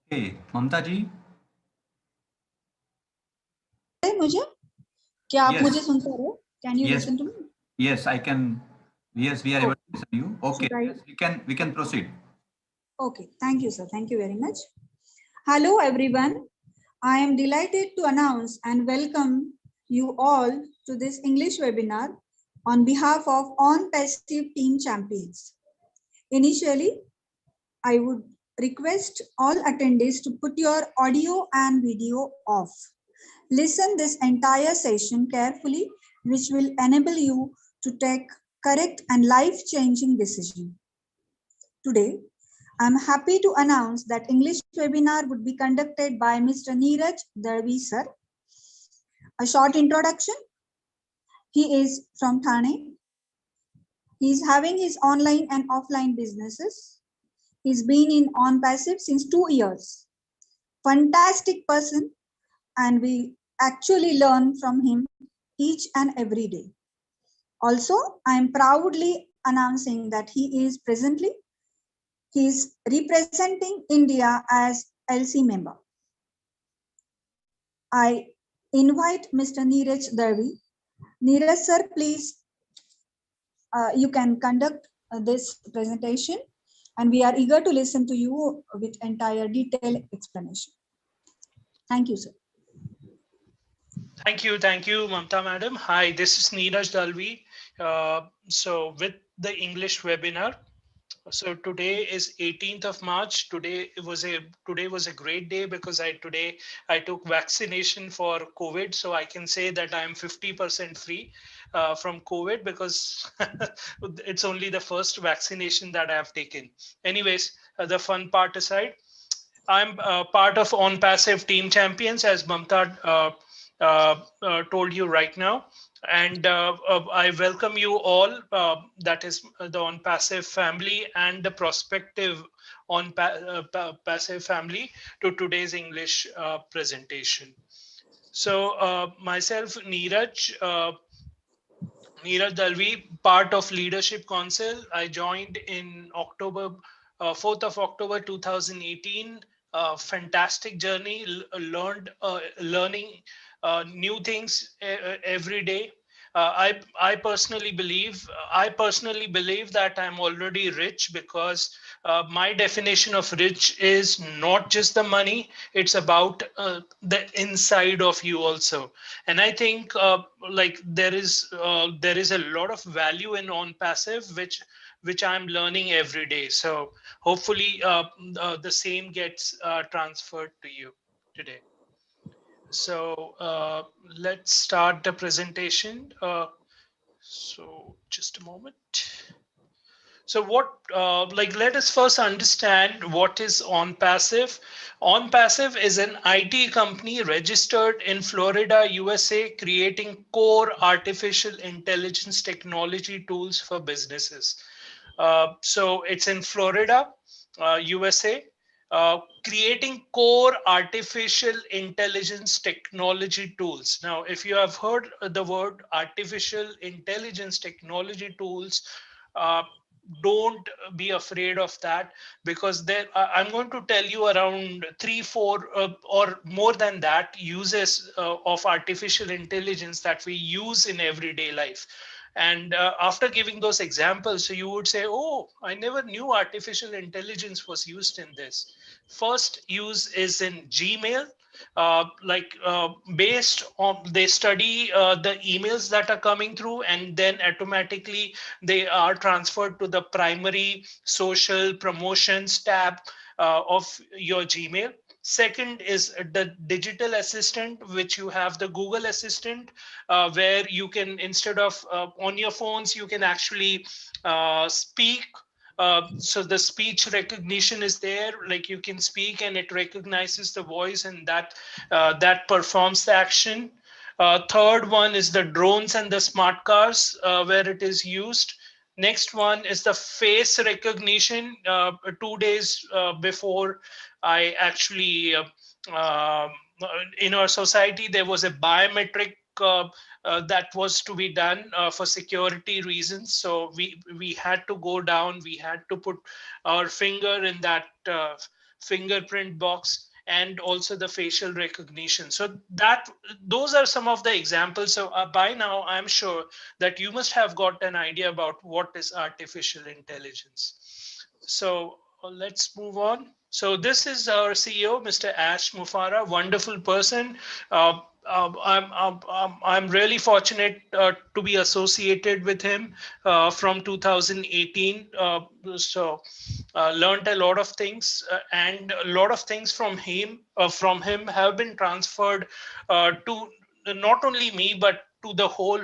Hey, ममता जी. मुझे क्या आप मुझे Yes, सुन पा रहे हो? Can you yes, listen to me? yes. I can. Yes, we are able Oh, to listen to you. Okay. should I? Yes, we can proceed. Okay, thank you, sir. Thank you very much. Hello, everyone. I am delighted to announce and welcome you all to this English webinar on behalf of OnPassive Team Champions. Initially, I would request all attendees to put your audio and video off. Listen this entire session carefully, which will enable you to take correct and life-changing decisions. Today, I'm happy to announce that English webinar would be conducted by Mr. Neeraj Darvi sir. A short introduction. He is from Thane. He is having his online and offline businesses. He's been in OnPassive since 2 years. Fantastic person, and we actually learn from him each and every day. Also, I am proudly announcing that he is representing India as LC member. I invite Mr. Neeraj Darvi. Neeraj sir, please, you can conduct this presentation, and we are eager to listen to you with entire detailed explanation. Thank you, sir. Thank you, Mamta madam. Hi, this is Neeraj Dalvi. So with the English webinar, so today is 18th of March. Today was a great day because I took vaccination for COVID, so I can say that I am 50% free from COVID because it's only the first vaccination that I have taken. Anyways, the fun part aside, I'm part of OnPassive Team Champions, as Mamta told you right now. And I welcome you all, that is the OnPassive family and the prospective OnPassive family, to today's English presentation. So myself, Neeraj Dalvi, part of Leadership Council. I joined in 4th of October 2018. Fantastic journey, learning new things every day. I personally believe that I'm already rich because my definition of rich is not just the money, it's about the inside of you also. And I think like there is a lot of value in OnPassive which I'm learning every day. So hopefully the same gets transferred to you today. So let's start the presentation. So just a moment. So let us first understand what is OnPassive. OnPassive is an IT company registered in Florida, USA, creating core artificial intelligence technology tools for businesses. So it's in Florida, USA, creating core artificial intelligence technology tools. Now, if you have heard the word artificial intelligence technology tools, uh, don't be afraid of that, because there I'm going to tell you around 3 4 or more than that uses of artificial intelligence that we use in everyday life. And after giving those examples, so you would say, oh, I never knew artificial intelligence was used in this. First use is in Gmail. Based on, they study the emails that are coming through, and then automatically they are transferred to the primary social promotions tab of your Gmail. Second is the digital assistant, which you have the Google Assistant, where you can, instead of on your phones, you can actually speak. So the speech recognition is there, like you can speak and it recognizes the voice, and that performs the action. Third one is the drones and the smart cars, where it is used. Next one is the face recognition. 2 days before I actually, uh, in our society, there was a biometric that was to be done for security reasons. So we had to go down, we had to put our finger in that fingerprint box, and also the facial recognition. So that those are some of the examples. So by now, I'm sure that you must have got an idea about what is artificial intelligence. So let's move on. So this is our CEO, Mr. Ash Mufareh, wonderful person. I'm really fortunate to be associated with him from 2018. Learned a lot of things, and a lot of things from him have been transferred to not only me but to the whole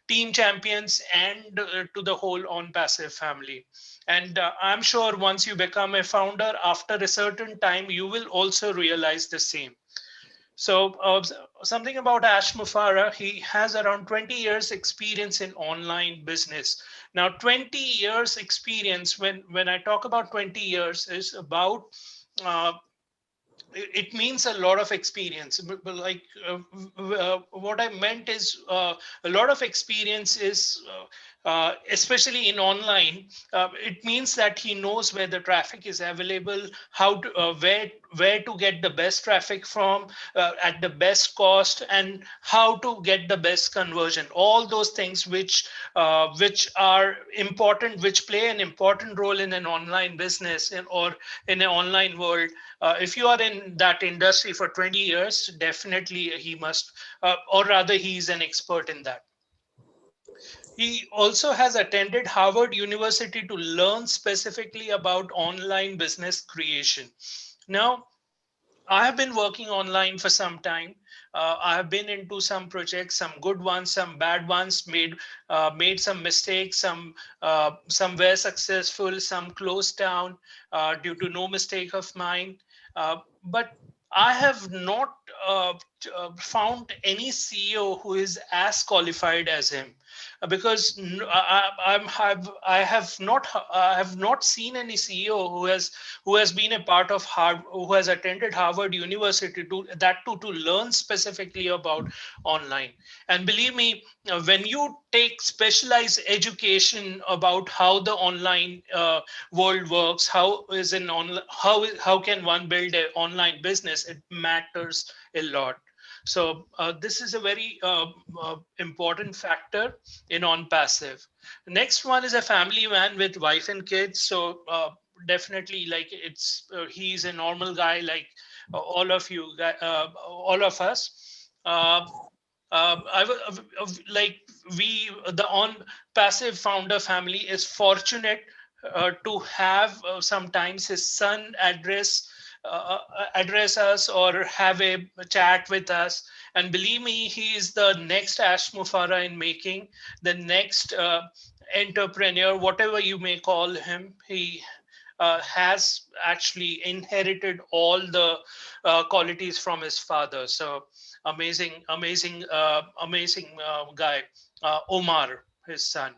team champions and to the whole OnPassive family. And I'm sure once you become a founder, after a certain time, you will also realize the same. So something about Ash Mufareh, he has around 20 years experience in online business. Now, 20 years experience, when I talk about 20 years, is about uh, it means a lot of experience. But like what I meant is a lot of experience is especially in online. It means that he knows where the traffic is available, how to where to get the best traffic from at the best cost, and how to get the best conversion. All those things which are important, which play an important role in an online business or in an online world. If you are in that industry for 20 years, definitely he must, or rather, he's an expert in that. He also has attended Harvard University to learn specifically about online business creation. Now, I have been working online for some time. I have been into some projects, some good ones, some bad ones. Made some mistakes. Some were successful. Some closed down due to no mistake of mine. But I have not found any CEO who is as qualified as him, because I have not seen any CEO who has been a part of Harvard, who has attended Harvard University to learn specifically about online. And believe me, when you take specialized education about how the online world works, how can one build an online business, it matters a lot. So this is a very important factor in OnPassive. Next one is a family man with wife and kids. So definitely, like he's a normal guy like all of you, all of us. Like the OnPassive founder family is fortunate to have sometimes his son address us or have a chat with us. And believe me, he is the next Ash Mufareh in making, the next entrepreneur, whatever you may call him. He has actually inherited all the qualities from his father. So amazing guy, Omar, his son.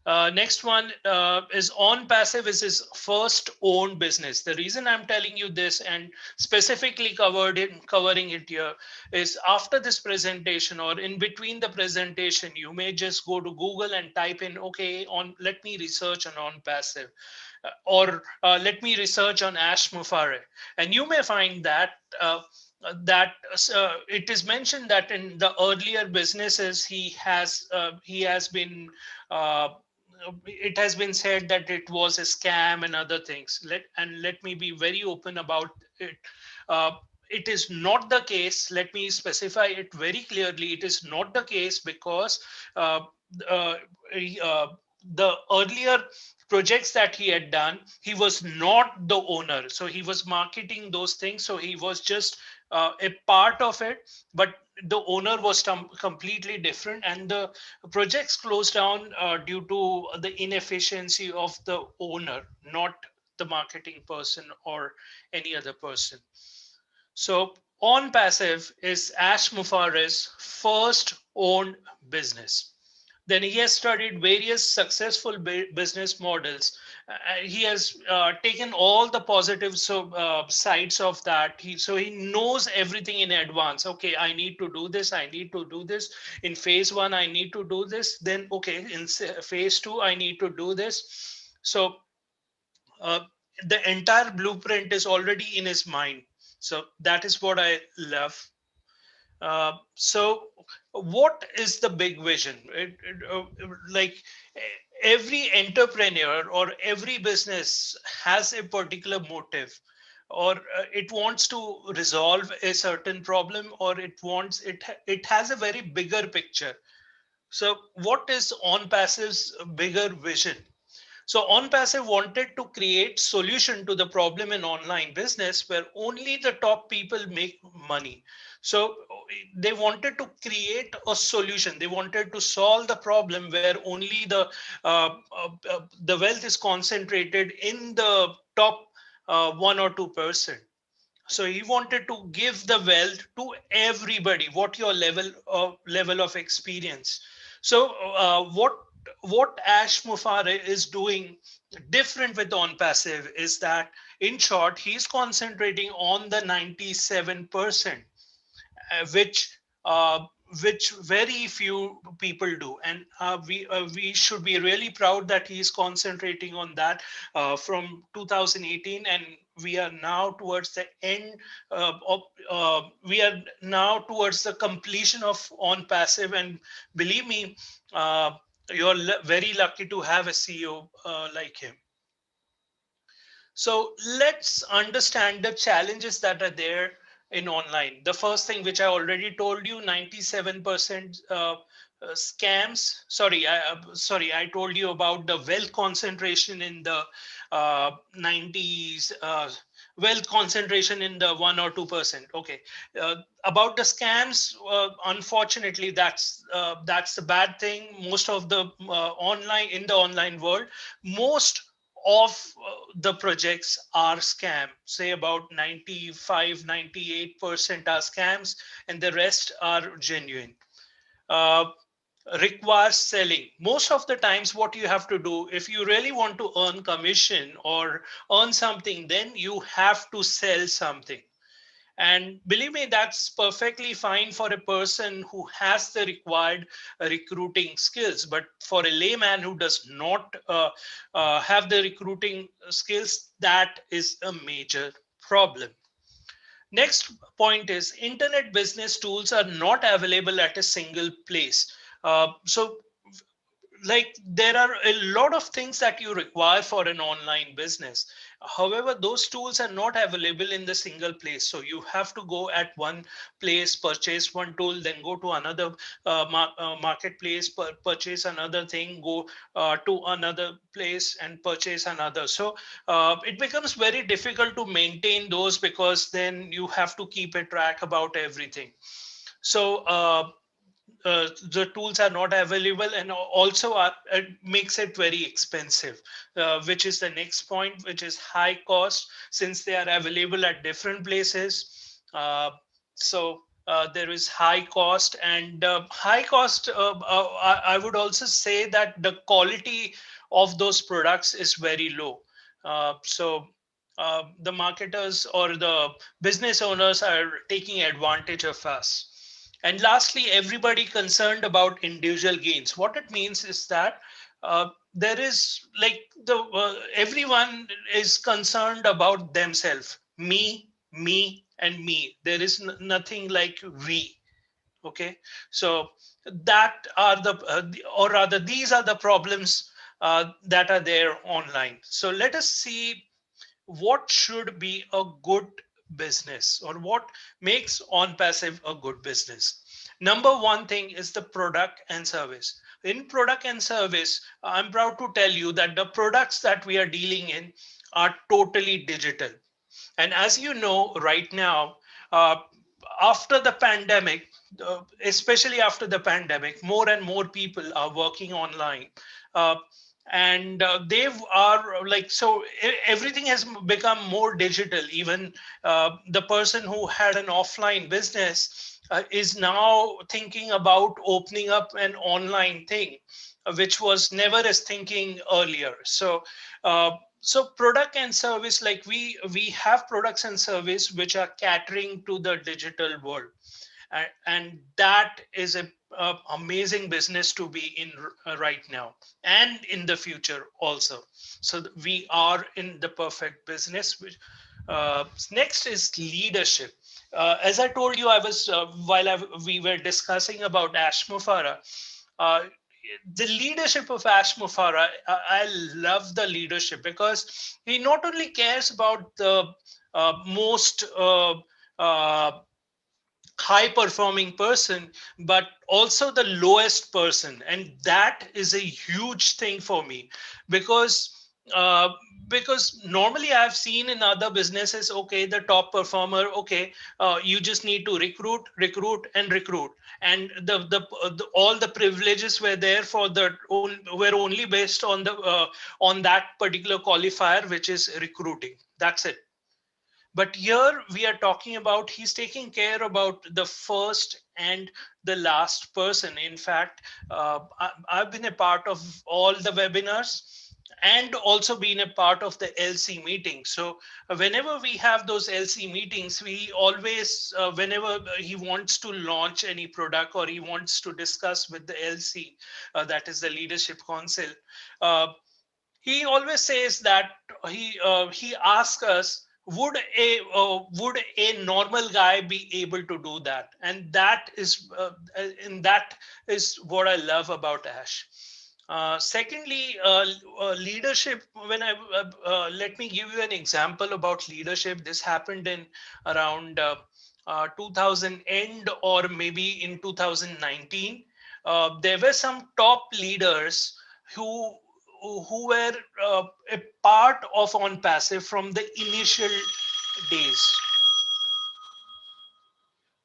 Next one is OnPassive is his first own business. The reason I'm telling you this and specifically covering it here is after this presentation or in between the presentation, you may just go to Google and type in, okay, let me research on OnPassive or let me research on Ash Mufareh. And you may find that it is mentioned that in the earlier businesses he has been it has been said that it was a scam and other things. Let me be very open about it. Uh, it is not the case. Let me specify it very clearly. It is not the case because uh, uh, the earlier projects that he had done, he was not the owner. So he was marketing those things. So he was just a part of it, but the owner was completely different, and the projects closed down due to the inefficiency of the owner, not the marketing person or any other person. So OnPassive is Ash Mufareh's first owned business. Then he has studied various successful business models. He has taken all the positive sides of that. So he knows everything in advance. Okay, I need to do this. I need to do this. In phase one, I need to do this. Then, okay, in phase two, I need to do this. So uh, the entire blueprint is already in his mind. So that is what I love. So what is the big vision? Like every entrepreneur or every business has a particular motive, or it wants to resolve a certain problem, or it has a very bigger picture. So what is OnPassive's bigger vision? So OnPassive wanted to create solution to the problem in online business where only the top people make money. So they wanted to create a solution. They wanted to solve the problem where only the wealth is concentrated in the top 1 or 2%. So he wanted to give the wealth to everybody, what your level of experience. So what Ash Mufare is doing different with OnPassive is that, in short, he's concentrating on the 97%, uh, which uh, which very few people do, and we should be really proud that he is concentrating on that from 2018, and we are now towards the end we are now towards the completion of OnPassive, and believe me, uh, you're very lucky to have a CEO like him. So let's understand the challenges that are there in online. The first thing, which I already told you, 97% scams. I told you about the wealth concentration in the 90s, wealth concentration in the 1 or 2%. Okay. About the scams, unfortunately, that's the bad thing. Most of the online in the online world, most of the projects are scam. Say about 95 98% are scams, and the rest are genuine. uh, Requires selling. Most of the times, what you have to do, if you really want to earn commission or earn something, then you have to sell something. And believe me, that's perfectly fine for a person who has the required recruiting skills. But for a layman who does not have the recruiting skills, that is a major problem. Next point is internet business tools are not available at a single place. So like there are a lot of things that you require for an online business. However, those tools are not available in the single place, so you have to go at one place, purchase one tool, then go to another marketplace, purchase another thing, go to another place and purchase another. So it becomes very difficult to maintain those, because then you have to keep a track about everything. So the tools are not available, and also it makes it very expensive, which is the next point, which is high cost, since they are available at different places. There is high cost, and I would also say that the quality of those products is very low. The marketers or the business owners are taking advantage of us. And lastly, everybody concerned about individual gains. What it means is that there is like the everyone is concerned about themselves, and me. There is nothing like we. Okay, so that are or rather, these are the problems that are there online. So let us see what should be a good business, or what makes OnPassive a good business. Number one thing is the product and service. In product and service, I'm proud to tell you that the products that we are dealing in are totally digital. And as you know, right now, uh, after the pandemic, especially after the pandemic, more and more people are working online. Uh, and they are like, so everything has become more digital. Even the person who had an offline business is now thinking about opening up an online thing, which was never as thinking earlier. So product and service, like we have products and service which are catering to the digital world. And that is a amazing business to be in right now and in the future also. So we are in the perfect business. Next is leadership. As I told you, I was we were discussing about Ash Mufara. Uh, the leadership of Ash Mufara, I love the leadership because he not only cares about the most uh, high performing person, but also the lowest person. And that is a huge thing for me because uh, normally I've seen in other businesses, okay, the top performer, okay, you just need to recruit and recruit, and all the privileges were there for were only based on that particular qualifier, which is recruiting. That's it. But here we are talking about he's taking care about the first and the last person. In fact, I've been a part of all the webinars and also been a part of the LC meeting. So whenever we have those LC meetings, we always, whenever he wants to launch any product or he wants to discuss with the LC, that is the Leadership Council, uh, he always says that he asks us, would a normal guy be able to do that? And that is what I love about Ash. Secondly, leadership. When I let me give you an example about leadership. This happened in around 2000 end or maybe in 2019. There were some top leaders who were a part of OnPassive from the initial days.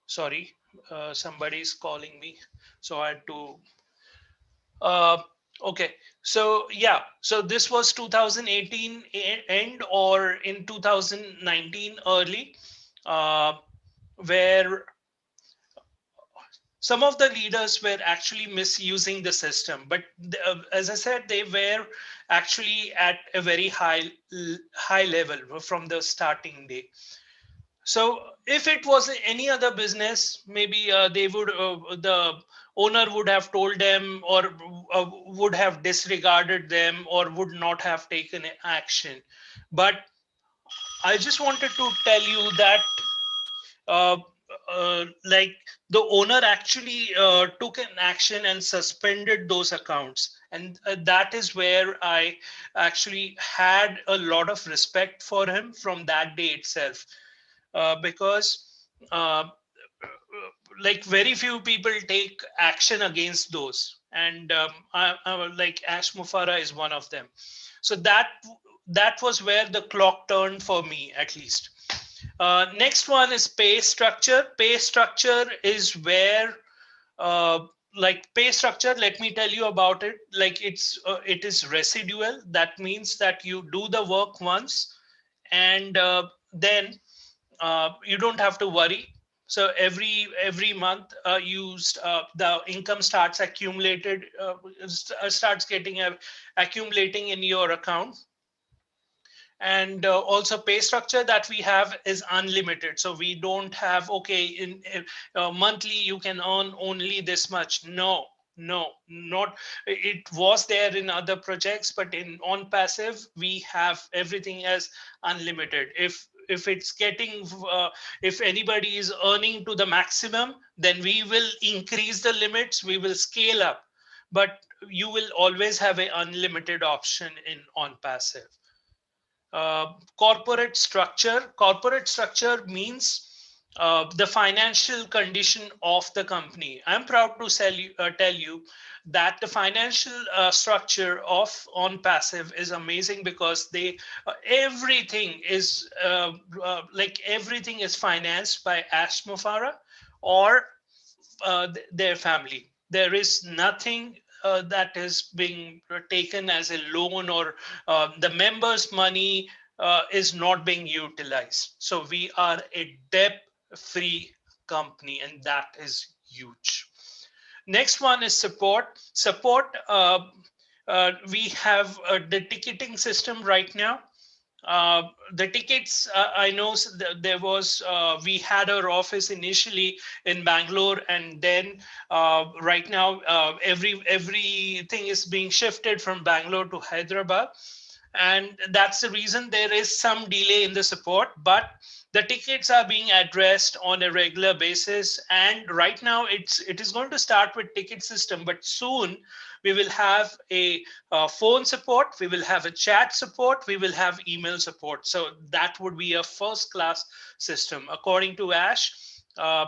Sorry, somebody's calling me, so I had to. Uh, okay, so yeah, so this was 2018 end or in 2019 early, uh, where some of the leaders were actually misusing the system, but as I said, they were actually at a very high level from the starting day. So if it was any other business, maybe they would the owner would have told them, or would have disregarded them, or would not have taken action. But I just wanted to tell you that uh, like the owner actually took an action and suspended those accounts, and that is where I actually had a lot of respect for him from that day itself, because like very few people take action against those, and like Ash Mufara is one of them. So that was where the clock turned for me, at least. Next one is pay structure. Pay structure is where, uh, like pay structure, let me tell you about it. Like it is residual. That means that you do the work once, and then you don't have to worry. So every month, the income starts accumulated, starts getting accumulating in your account. And also pay structure that we have is unlimited, so we don't have, okay, in monthly you can earn only this much. No, not it was there in other projects, but in OnPassive we have everything as unlimited. If it's getting if anybody is earning to the maximum, then we will increase the limits, we will scale up, but you will always have an unlimited option in OnPassive. Corporate structure. Corporate structure means the financial condition of the company. I'm proud to tell you that the financial structure of OnPassive is amazing, because everything is like everything is financed by Ash Mufara or their family. There is nothing that is being taken as a loan, or the members' money is not being utilized. So we are a debt-free company, and that is huge. Next one is support. Support, we have the ticketing system right now. The tickets, I know there was, we had our office initially in Bangalore, and then right now everything is being shifted from Bangalore to Hyderabad. And that's the reason there is some delay in the support, but the tickets are being addressed on a regular basis. And right now it is going to start with ticket system, but soon we will have a phone support, we will have a chat support, we will have email support. So that would be a first class system. According to Ash, uh,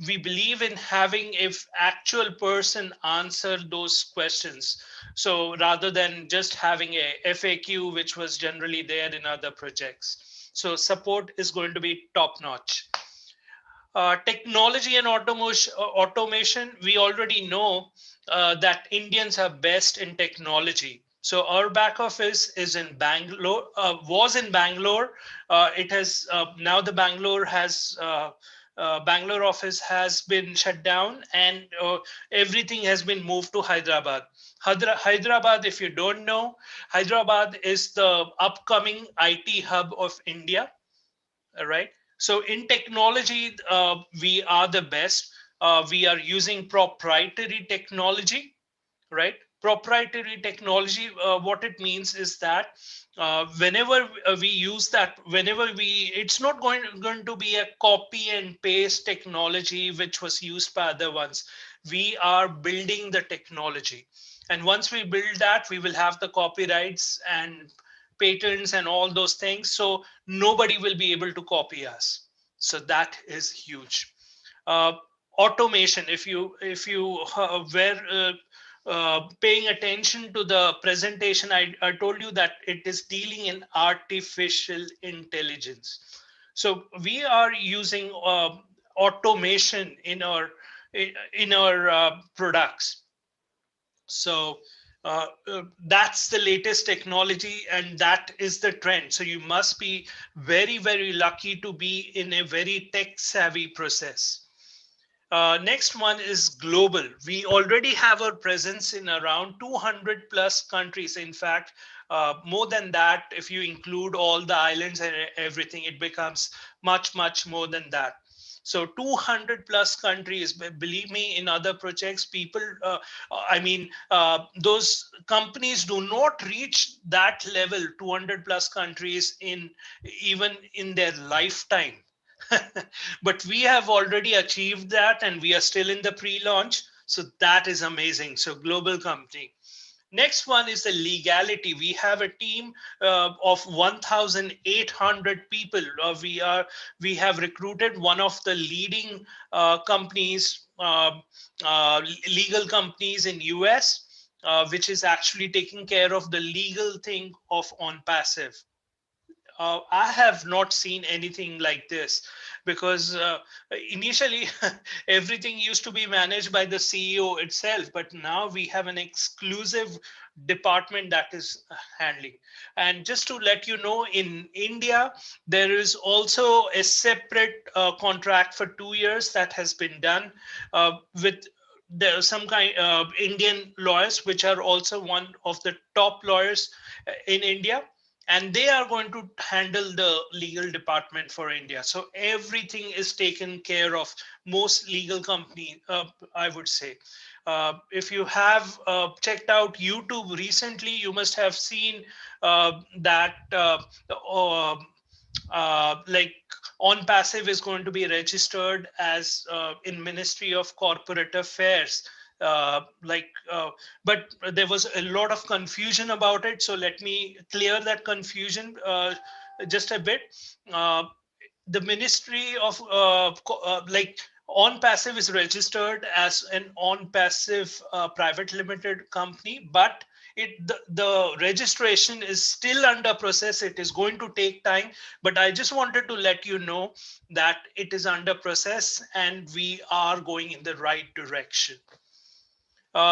we believe in having if actual person answer those questions. So rather than just having a FAQ, which was generally there in other projects. So support is going to be top notch. Technology and automation, we already know that Indians are best in technology. So our back office is in Bangalore, was in Bangalore. It has now the Bangalore office has been shut down, and everything has been moved to Hyderabad. Hyderabad, if you don't know, Hyderabad is the upcoming IT hub of India. All right. So in technology, we are the best. We are using proprietary technology, right? Proprietary technology, what it means is that whenever we use that, it's not going to be a copy and paste technology which was used by other ones. We are building the technology. And once we build that, we will have the copyrights and patents and all those things. So nobody will be able to copy us. So that is huge. Uh, Automation. If you were paying attention to the presentation, I told you that it is dealing in artificial intelligence. So we are using automation in our products. So that's the latest technology, and that is the trend. So you must be very, very lucky to be in a very tech savvy process. Next one is global. We already have our presence in around 200 plus countries. In fact, more than that, if you include all the islands and everything, it becomes much, much more than that. So 200 plus countries, believe me, in other projects, people, those companies do not reach that level, 200 plus countries even in their lifetime. But we have already achieved that, and we are still in the pre-launch. So that is amazing. So global company. Next one is the legality. We have a team of 1,800 people. We have recruited one of the leading companies, legal companies in US, which is actually taking care of the legal thing of OnPassive. I have not seen anything like this, because initially everything used to be managed by the CEO itself, but now we have an exclusive department that is handling. And just to let you know, in India, there is also a separate contract for 2 years that has been done with some kind of Indian lawyers, which are also one of the top lawyers in India, and they are going to handle the legal department for India. So everything is taken care of. Most legal company, I would say. If you have checked out YouTube recently, you must have seen that uh, like OnPassive is going to be registered as in Ministry of Corporate Affairs. Like, but there was a lot of confusion about it. So let me clear that confusion just a bit. Uh, the Ministry of like OnPassive is registered as an OnPassive private limited company, but the registration is still under process. It is going to take time, but I just wanted to let you know that it is under process and we are going in the right direction.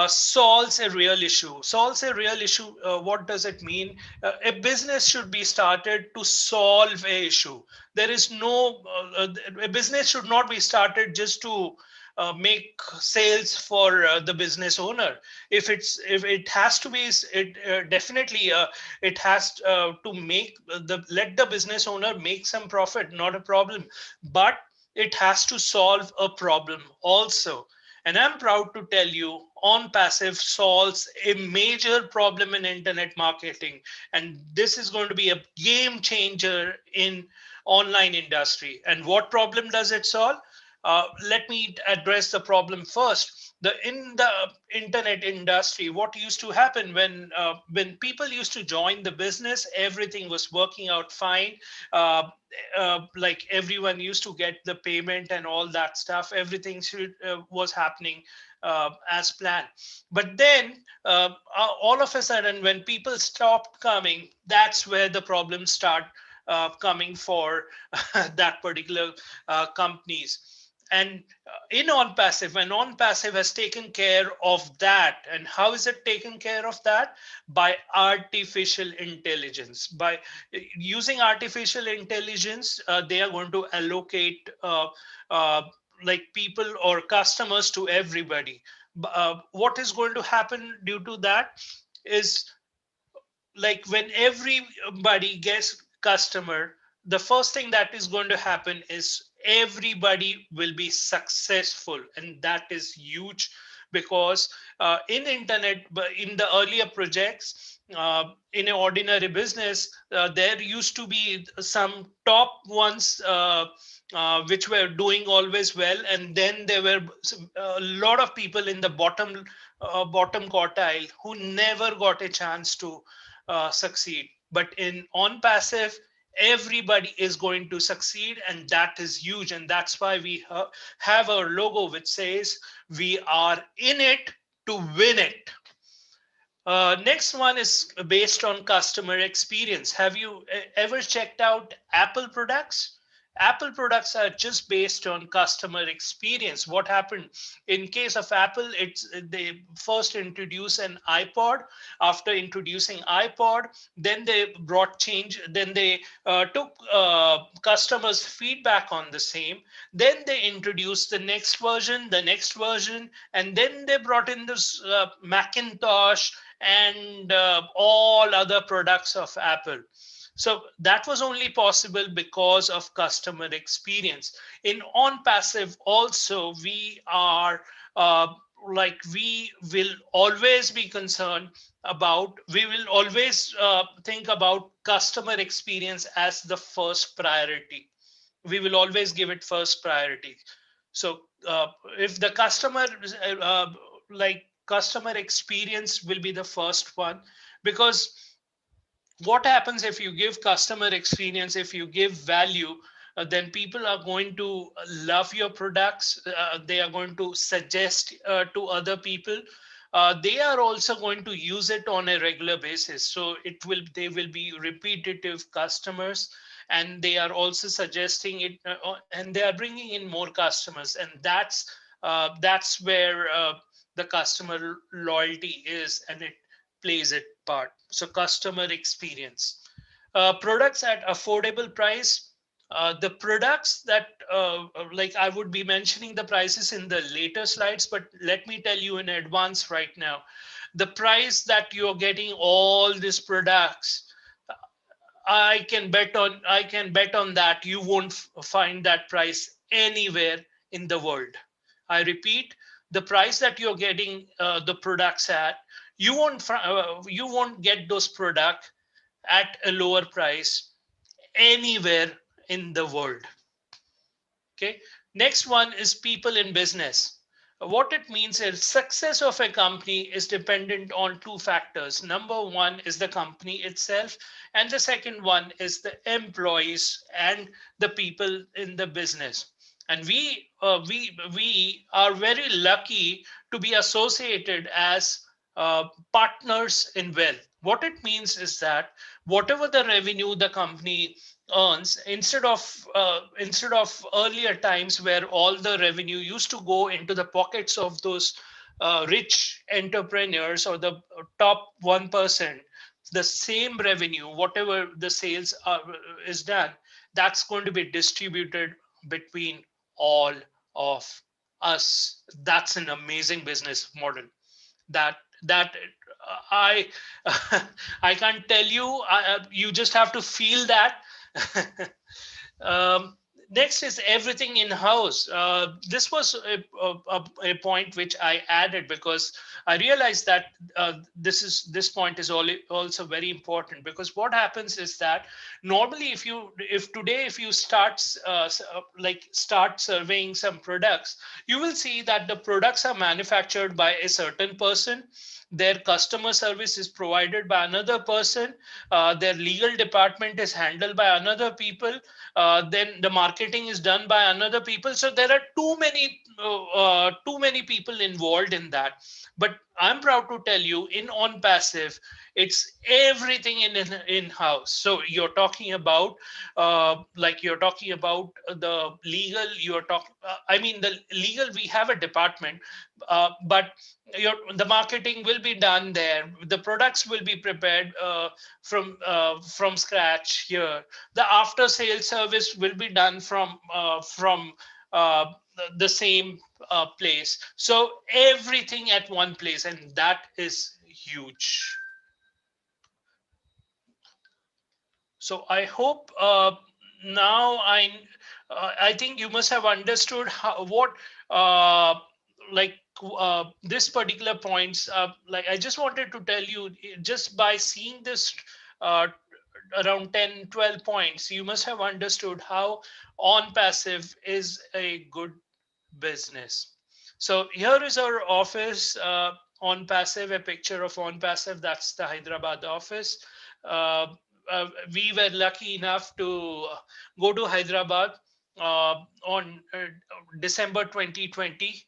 Solves a real issue. Solves a real issue. What does it mean? A business should be started to solve a issue. There is no, a business should not be started just to make sales for the business owner. If it has to be, definitely it has to make let the business owner make some profit, not a problem, but it has to solve a problem also. And I'm proud to tell you, OnPassive solves a major problem in internet marketing. And this is going to be a game changer in online industry. And what problem does it solve? Let me address the problem first. In the internet industry, what used to happen when people used to join the business, everything was working out fine. Uh, like everyone used to get the payment and all that stuff. Everything was happening as planned. But then all of a sudden, when people stopped coming, that's where the problems start coming for that particular companies. And in OnPassive, and OnPassive has taken care of that. And how is it taken care of that? By artificial intelligence. By using artificial intelligence, they are going to allocate uh, like people or customers to everybody. What is going to happen due to that is, like, when everybody gets customer, the first thing that is going to happen is everybody will be successful, and that is huge. Because in internet, but in the earlier projects, in an ordinary business, there used to be some top ones which were doing always well, and then there were a lot of people in the bottom quartile who never got a chance to succeed. But in OnPassive, everybody is going to succeed, and that is huge. And that's why we have our logo which says we are in it to win it. Next one is based on customer experience. Have you ever checked out Apple products? Apple products are just based on customer experience. What happened in case of Apple? It's they first introduced an iPod. After introducing iPod, then they brought change. Then they took customers' feedback on the same. Then they introduced the next version, and then they brought in this Macintosh and all other products of Apple. So that was only possible because of customer experience. In OnPassive also, we are we will always be concerned about, we will always think about customer experience as the first priority. We will always give it first priority. So if the customer, customer experience will be the first one. Because what happens if you give customer experience, if you give value, then people are going to love your products. They are going to suggest to other people. They are also going to use it on a regular basis. So they will be repetitive customers, and they are also suggesting it, and they are bringing in more customers. And that's where the customer loyalty is, and it plays its part. So customer experience, products at affordable price. The products that like I would be mentioning the prices in the later slides, but let me tell you in advance right now, the price that you're getting all these products, I can bet on that you won't find that price anywhere in the world. I repeat, the price that you're getting the products at, you won't get those products at a lower price anywhere in the world. Okay. Next one is people in business. What it means is success of a company is dependent on two factors. Number one is the company itself, and the second one is the employees and the people in the business. And we are very lucky to be associated as partners in wealth. What it means is that whatever the revenue the company earns, instead of earlier times where all the revenue used to go into the pockets of those rich entrepreneurs or the top 1%, the same revenue, whatever the sales is done, that's going to be distributed between all of us. That's an amazing business model. That I I can't tell you. You just have to feel that. Um, Next is everything in house. This was a point which I added because I realized that this point is also very important, because what happens is that normally if you start surveying some products, you will see that the products are manufactured by a certain person, their customer service is provided by another person, their legal department is handled by another people, then the marketing is done by another people. So there are too many people involved in that. But I'm proud to tell you, in OnPassive, it's everything in house. So you're talking about you're talking about the legal. You're talking. I mean, the legal. We have a department, but the marketing will be done there. The products will be prepared from scratch here. The after sales service will be done from uh, the same place. So everything at one place, and that is huge. So I hope now I think you must have understood what uh, like this particular points. Like I just wanted to tell you, just by seeing this uh, around 10-12 points, you must have understood how on passive is a good business. So here is our office on passive, a picture of on passive. That's the Hyderabad office. Uh, we were lucky enough to go to Hyderabad on December 2020.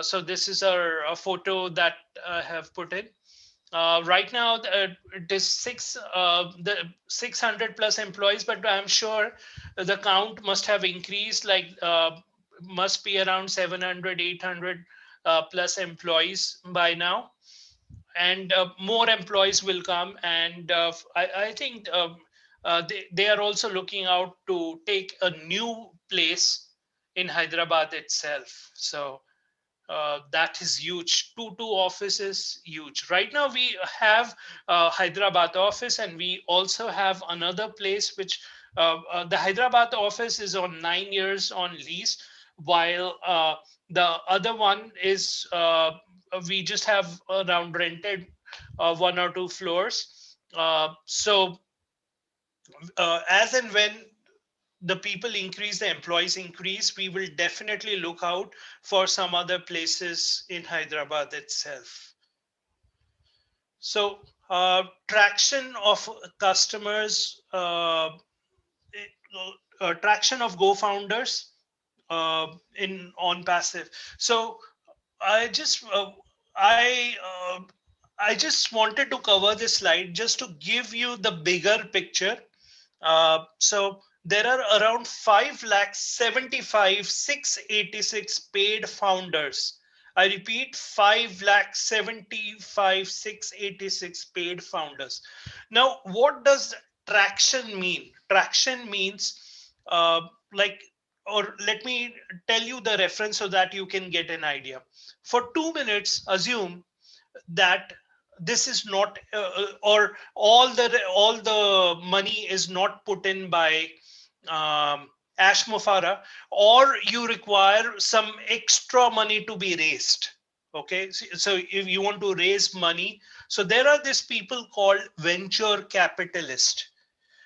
So this is our photo that I have put in. Right now, it is the 600 plus employees, but I'm sure the count must have increased, must be around 700, 800 plus employees by now. And more employees will come. And I think they are also looking out to take a new place in Hyderabad itself. So that is huge. Two offices, huge. Right now we have Hyderabad office, and we also have another place which the Hyderabad office is on 9 years on lease, while the other one is we just have around rented 1 or 2 floors. As and when the people increase, the employees increase, we will definitely look out for some other places in Hyderabad itself. So traction of customers, traction of Go founders in on passive. So I just I I just wanted to cover this slide just to give you the bigger picture. So there are around 5,75,686 paid founders. I repeat, 5,75,686 paid founders. Now, what does traction mean? Traction means like, or let me tell you the reference so that you can get an idea. For 2 minutes, assume that this is not or all the money is not put in by Ash Mofara, or you require some extra money to be raised. Okay, so if you want to raise money, so there are these people called venture capitalist.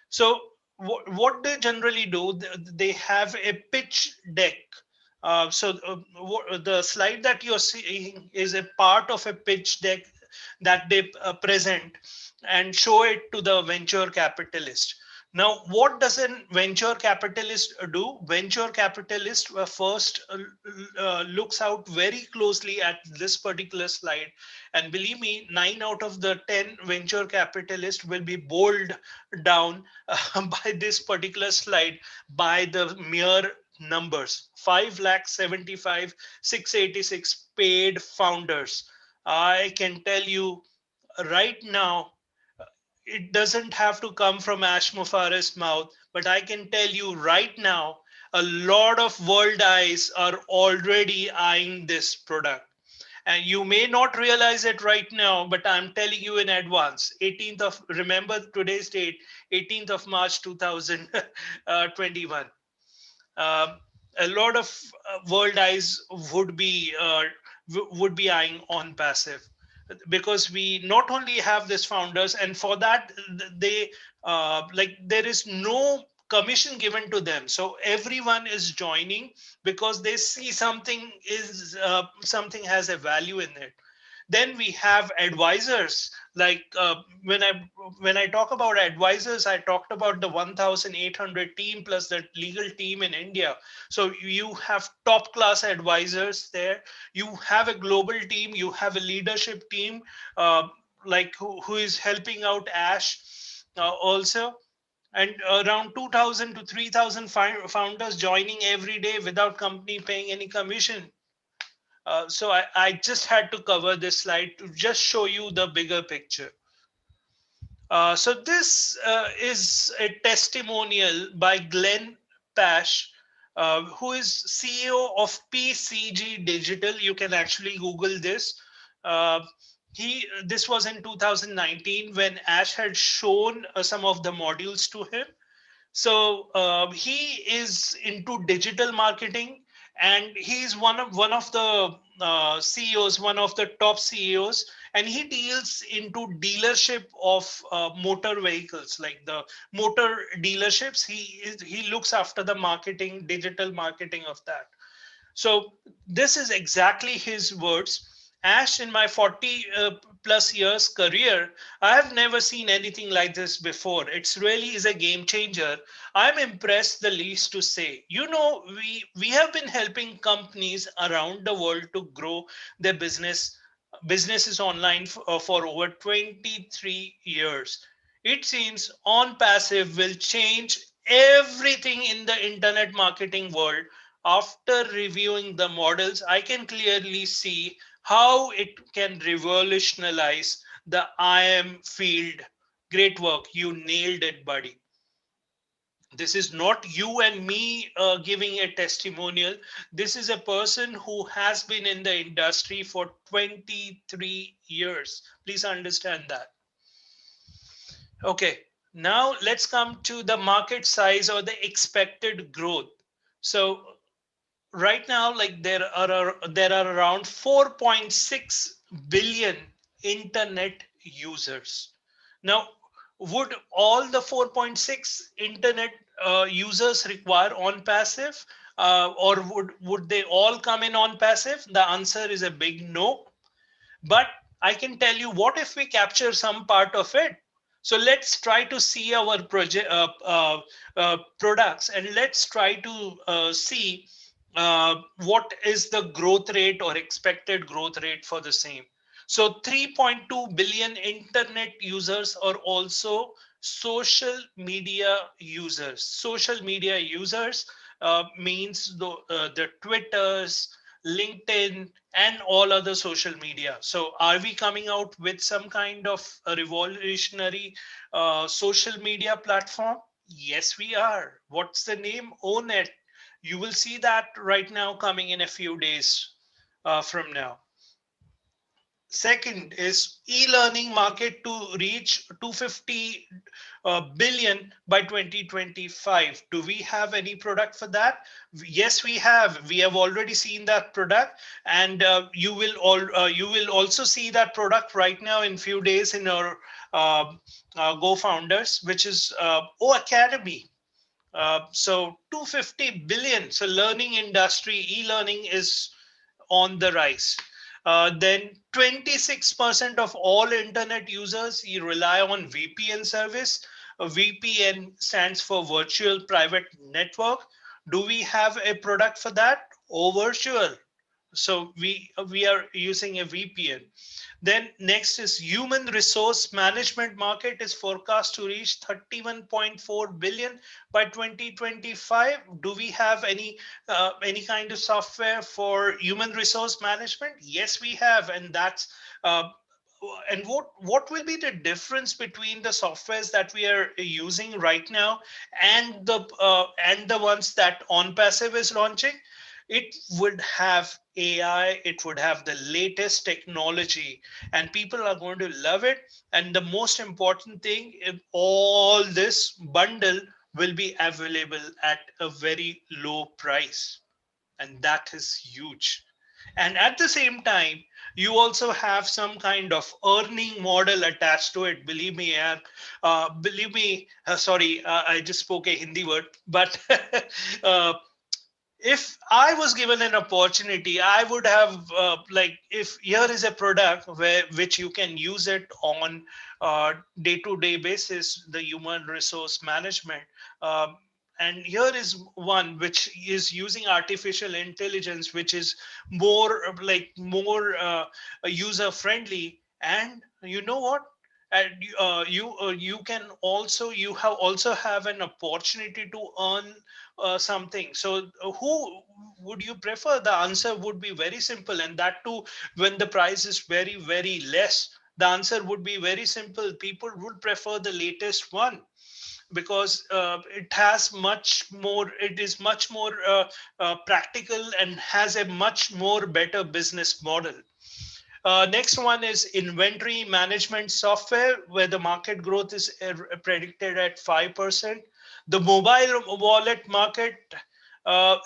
So what they generally do, they have a pitch deck. The slide that you're seeing is a part of a pitch deck that they present and show it to the venture capitalist. Now, what does a venture capitalist do? Venture capitalist first looks out very closely at this particular slide. And believe me, 9 out of the 10 venture capitalists will be bowled down by this particular slide by the mere numbers. 5,75,686 paid founders. I can tell you right now, it doesn't have to come from Ash Mufara's mouth, but I can tell you right now, a lot of world eyes are already eyeing this product. And you may not realize it right now, but I'm telling you in advance. 18th of, remember today's date, 18th of March 2021. Uh, a lot of world eyes would be eyeing on passive, because we not only have this founders, and for that they like there is no commission given to them, so everyone is joining because they see something has a value in it. Then we have advisors. Like when I talk about advisors, I talked about the 1,800 team plus the legal team in India. So you have top class advisors there. You have a global team. You have a leadership team, like who is helping out Ash also, and around 2,000 to 3,000 founders joining every day without company paying any commission. So I just had to cover this slide to just show you the bigger picture. So this is a testimonial by Glenn Pash, who is CEO of PCG Digital. You can actually Google this. Uh, this was in 2019 when Ash had shown some of the modules to him. So he is into digital marketing, and he's one of the CEOs, one of the top CEOs, and he deals into dealership of motor vehicles, like the motor dealerships. He looks after the marketing, digital marketing of that. So this is exactly his words. Ash, in my 40 plus years career, I have never seen anything like this before. It's really is a game changer. I'm impressed, the least to say. You know, we have been helping companies around the world to grow their businesses online for over 23 years. It seems OnPassive will change everything in the internet marketing world. After reviewing the models, I can clearly see how it can revolutionize the IM field. Great work. You nailed it, buddy. This is not you and me giving a testimonial. This is a person who has been in the industry for 23 years. Please understand that. Okay, now let's come to the market size or the expected growth. So right now, like there are around 4.6 billion internet users. Now, would all the 4.6 internet users require on passive, or would they all come in on passive? The answer is a big no. But I can tell you, what if we capture some part of it? So let's try to see our products, and let's try to see what is the growth rate or expected growth rate for the same. So 3.2 billion internet users are also social media users. Social media users means the Twitters, LinkedIn, and all other social media. So are we coming out with some kind of a revolutionary social media platform? Yes, we are. What's the name? Own it. You will see that right now coming in a few days from now. Second is e-learning market to reach 250 billion by 2025. Do we have any product for that? Yes, we have. We have already seen that product, and you will also see that product right now in few days in our Go Founders, which is O Academy. So 250 billion. So learning industry, e-learning is on the rise. Then 26% of all internet users rely on VPN service. VPN stands for virtual private network. Do we have a product for that? Oh, virtual. So we are using a VPN. Then next is human resource management market is forecast to reach 31.4 billion by 2025. Do we have any kind of software for human resource management? Yes, we have, and that's and what will be the difference between the softwares that we are using right now and the ones that OnPassive is launching? It would have AI, it would have the latest technology, and people are going to love it. And the most important thing, if all this bundle will be available at a very low price, and that is huge. And at the same time, you also have some kind of earning model attached to it. Believe me, sorry, I just spoke a Hindi word, but uh, if I was given an opportunity, I would have like, if here is a product where which you can use it on day-to-day basis, the human resource management. Um, and here is one which is using artificial intelligence, which is more user friendly. And you know what? And you can also, you have also have an opportunity to earn something. So who would you prefer? The answer would be very simple, and that too when the price is very, very less. The answer would be very simple. People would prefer the latest one because it has much more, it is much more practical and has a much more better business model. Next one is inventory management software, where the market growth is predicted at 5%. The mobile wallet market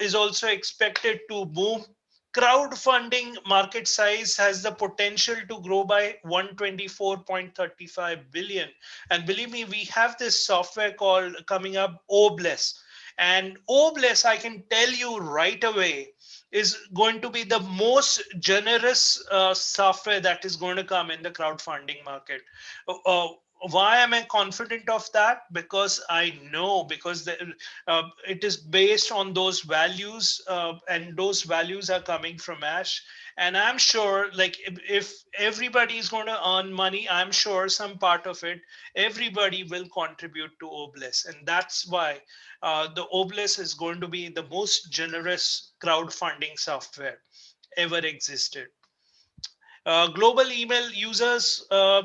is also expected to boom. Crowdfunding market size has the potential to grow by 124.35 billion. And believe me, we have this software called coming up, Obless. And Obless, I can tell you right away, is going to be the most generous software that is going to come in the crowdfunding market. Uh, why am I confident of that? Because I know, because it is based on those values, and those values are coming from Ash. And I'm sure, like, if everybody is going to earn money, I'm sure some part of it, everybody will contribute to Obless. And that's why the Obless is going to be the most generous crowdfunding software ever existed. Global email users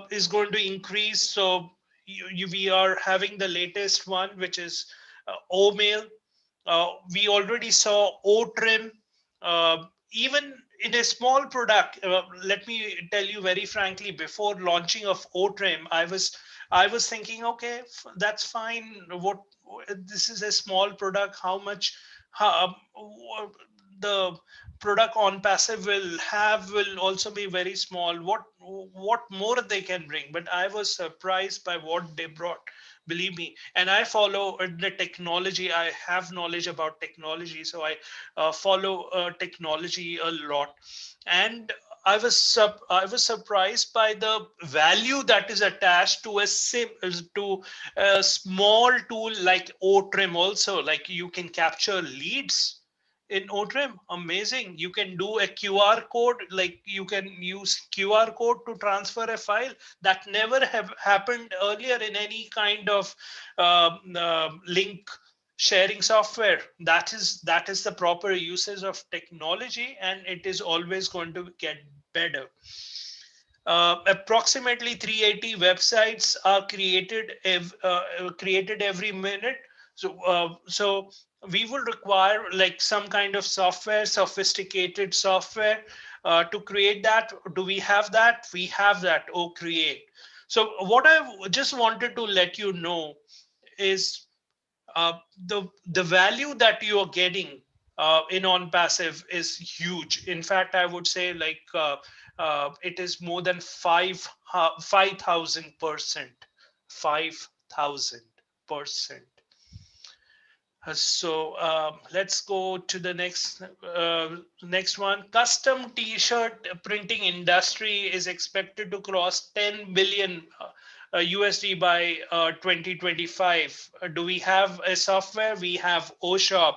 is going to increase. So we are having the latest one, which is Omail. We already saw O-Trim. Even in a small product, let me tell you very frankly, before launching of O-Trim, I was thinking, okay, that's fine. What, this is a small product. How much how, the product on passive will have will also be very small. What more they can bring? But I was surprised by what they brought. Believe me, and I follow the technology. I have knowledge about technology, so I follow technology a lot. And I was surprised by the value that is attached to to a small tool like OTrim. Also, like, you can capture leads in OTrim. Amazing. You can do a QR code, like you can use QR code to transfer a file. That never have happened earlier in any kind of link sharing software. That is the proper usage of technology, and it is always going to get better. Approximately 380 websites are created every minute. So we will require like some kind of software, sophisticated software to create that. Do we have that? We have that. Oh, create. So what I just wanted to let you know is the value that you are getting in on passive is huge. In fact, I would say like it is more than 5,000%. 5,000%. So let's go to the next one. Custom T-shirt printing industry is expected to cross 10 billion USD by 2025. Do we have a software? We have OShop.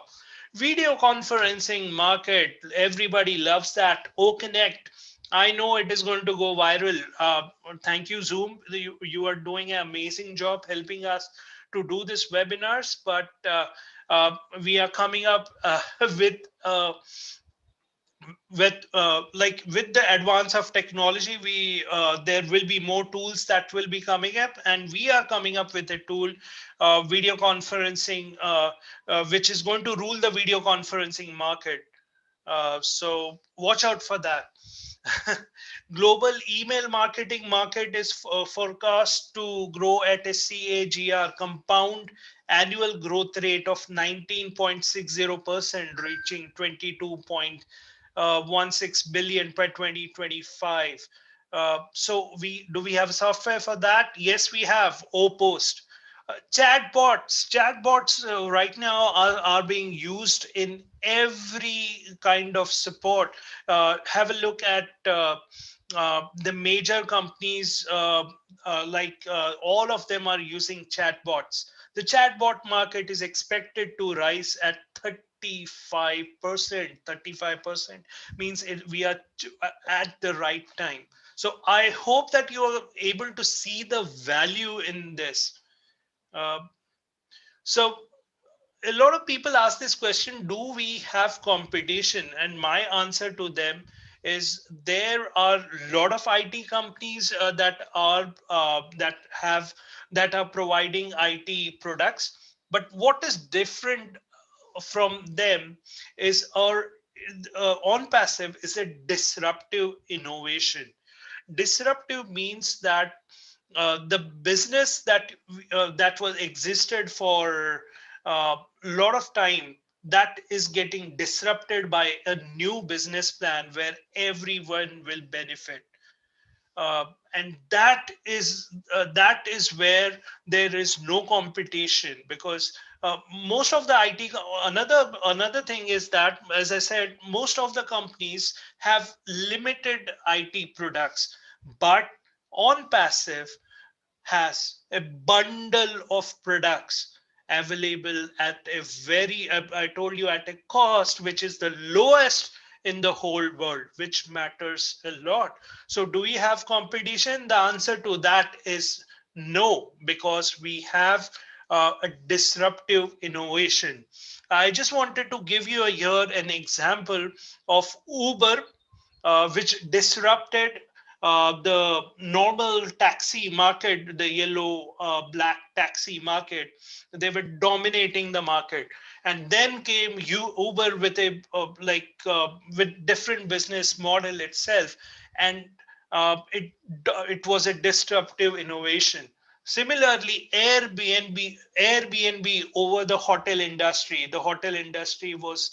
Video conferencing market. Everybody loves that. OConnect. I know it is going to go viral. Thank you, Zoom. You are doing an amazing job helping us to do this webinars, but we are coming up with with the advance of technology, we there will be more tools that will be coming up, and we are coming up with a tool, video conferencing, which is going to rule the video conferencing market. So watch out for that. Global email marketing market is forecast to grow at a CAGR, compound annual growth rate of 19.60%, reaching 22.16 billion by 2025. So we have software for that? Yes, we have. OPost. Chatbots right now are being used in every kind of support. Have a look at the major companies, all of them are using chatbots. The chatbot market is expected to rise at 35%. 35% means we are at the right time. So I hope that you are able to see the value in this. Uh, so a lot of people ask this question: do we have competition? And my answer to them is there are a lot of IT companies that are providing IT products. But what is different from them is our OnPassive is a disruptive innovation. Disruptive means that the business that was existed for a lot of time, that is getting disrupted by a new business plan where everyone will benefit. And that is where there is no competition, because most of the IT, another thing is that, as I said, most of the companies have limited IT products, but OnPassive has a bundle of products available at a very, I told you, at a cost which is the lowest in the whole world, which matters a lot. So do we have competition? The answer to that is no, because we have a disruptive innovation. I just wanted to give you here an example of Uber, which disrupted the normal taxi market, the yellow, black taxi market. They were dominating the market. And then came Uber with with different business model itself, and it was a disruptive innovation. Similarly, Airbnb over the hotel industry. The hotel industry was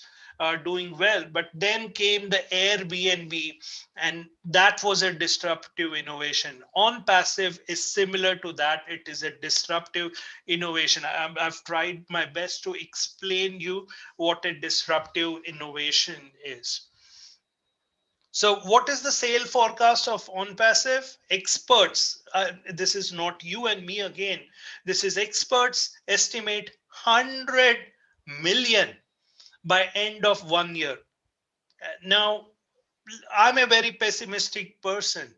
doing well, but then came the Airbnb, and that was a disruptive innovation. OnPassive is similar to that. It is a disruptive innovation. I've tried my best to explain you what a disruptive innovation is. So what is the sale forecast of OnPassive? Experts, this is not you and me again, this is experts estimate 100 million by end of 1 year. Now, I'm a very pessimistic person.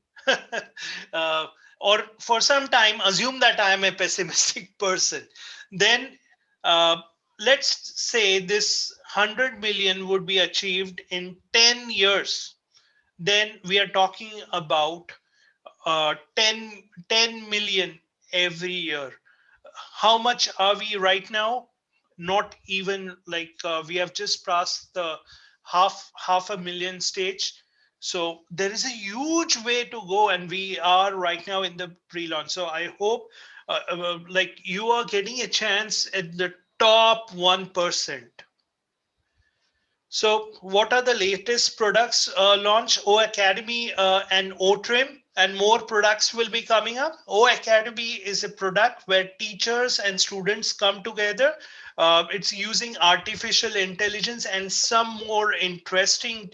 uh, or for some time, assume that I am a pessimistic person. Then let's say this 100 million would be achieved in 10 years. Then we are talking about 10 million every year. How much are we right now? Not even like we have just passed the half a million stage. So there is a huge way to go, and we are right now in the pre-launch. So I hope like you are getting a chance at the top 1%. So what are the latest products launch? O Academy and O Trim, and more products will be coming up. O Academy is a product where teachers and students come together. It's using artificial intelligence and some more interesting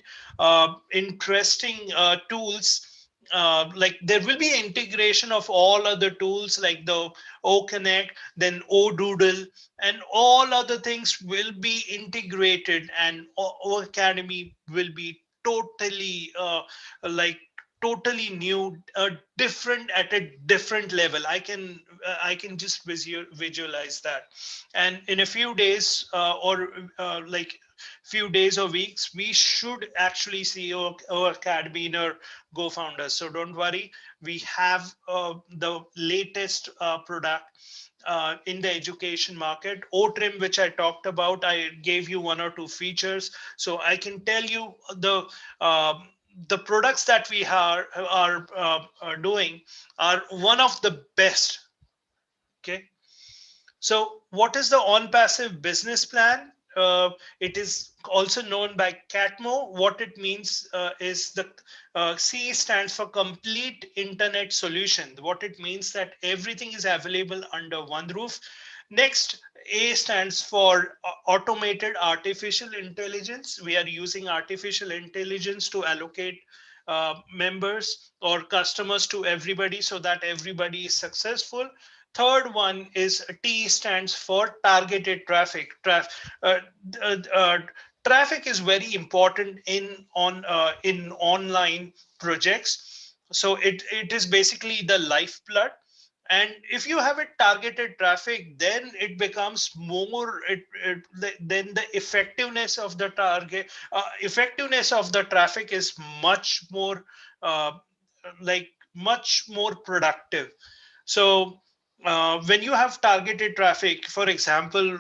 tools. Like there will be integration of all other tools like the O Connect, then O Doodle, and all other things will be integrated, and O Academy will be totally like totally new, different at a different level. I can just visualize that. And in a few days or like few days or weeks, we should actually see our academy in our Go Founders. So don't worry, we have the latest product in the education market. OTRIM, which I talked about, I gave you one or two features. So I can tell you the products that we are doing are one of the best. Okay. So what is the OnPassive business plan? It is also known by CATMO. What it means is the C stands for complete internet solution. What it means that everything is available under one roof. Next, A stands for automated artificial intelligence. We are using artificial intelligence to allocate members or customers to everybody so that everybody is successful. Third one is T stands for targeted traffic. Uh, uh, uh, Traffic is very important in online projects. So it is basically the lifeblood. And if you have a targeted traffic, then it becomes more. Then the effectiveness of the traffic is much more much more productive. So when you have targeted traffic, for example,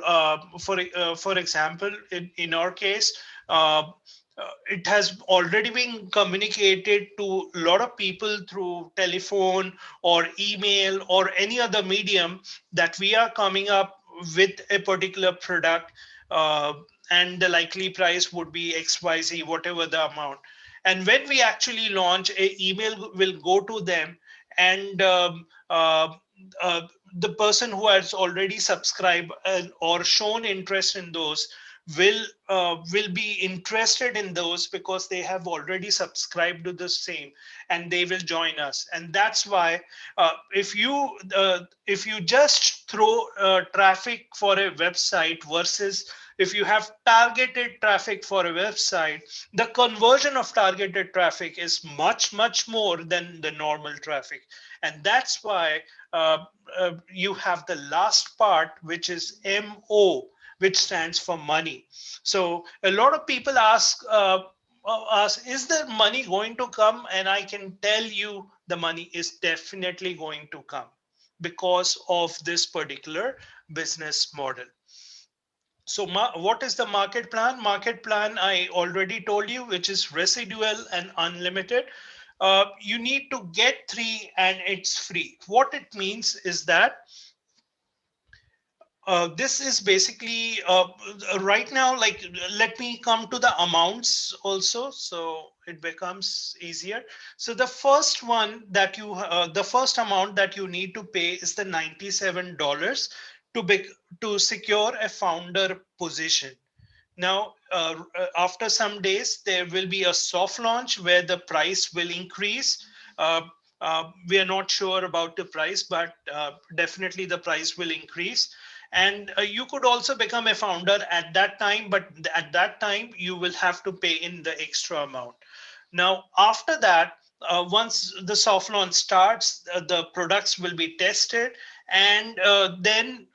in our case, it has already been communicated to a lot of people through telephone or email or any other medium that we are coming up with a particular product, and the likely price would be XYZ, whatever the amount. And when we actually launch, a email will go to them, and uh, the person who has already subscribed or shown interest in those will be interested in those because they have already subscribed to the same, and they will join us. And that's why if you just throw traffic for a website versus if you have targeted traffic for a website, the conversion of targeted traffic is much more than the normal traffic. And that's why you have the last part, which is MO, which stands for money. So a lot of people ask, is there money going to come? And I can tell you the money is definitely going to come because of this particular business model. So what is the market plan? Market plan, I already told you, which is residual and unlimited. You need to get 3 and it's free. What it means is that this is basically right now, like, let me come to the amounts also, so it becomes easier. So the first one that the first amount that you need to pay is the $97 to secure a founder position. Now, after some days, there will be a soft launch where the price will increase. We are not sure about the price, but definitely the price will increase. And you could also become a founder at that time, but at that time, you will have to pay in the extra amount. Now, after that, once the soft launch starts, the products will be tested. And then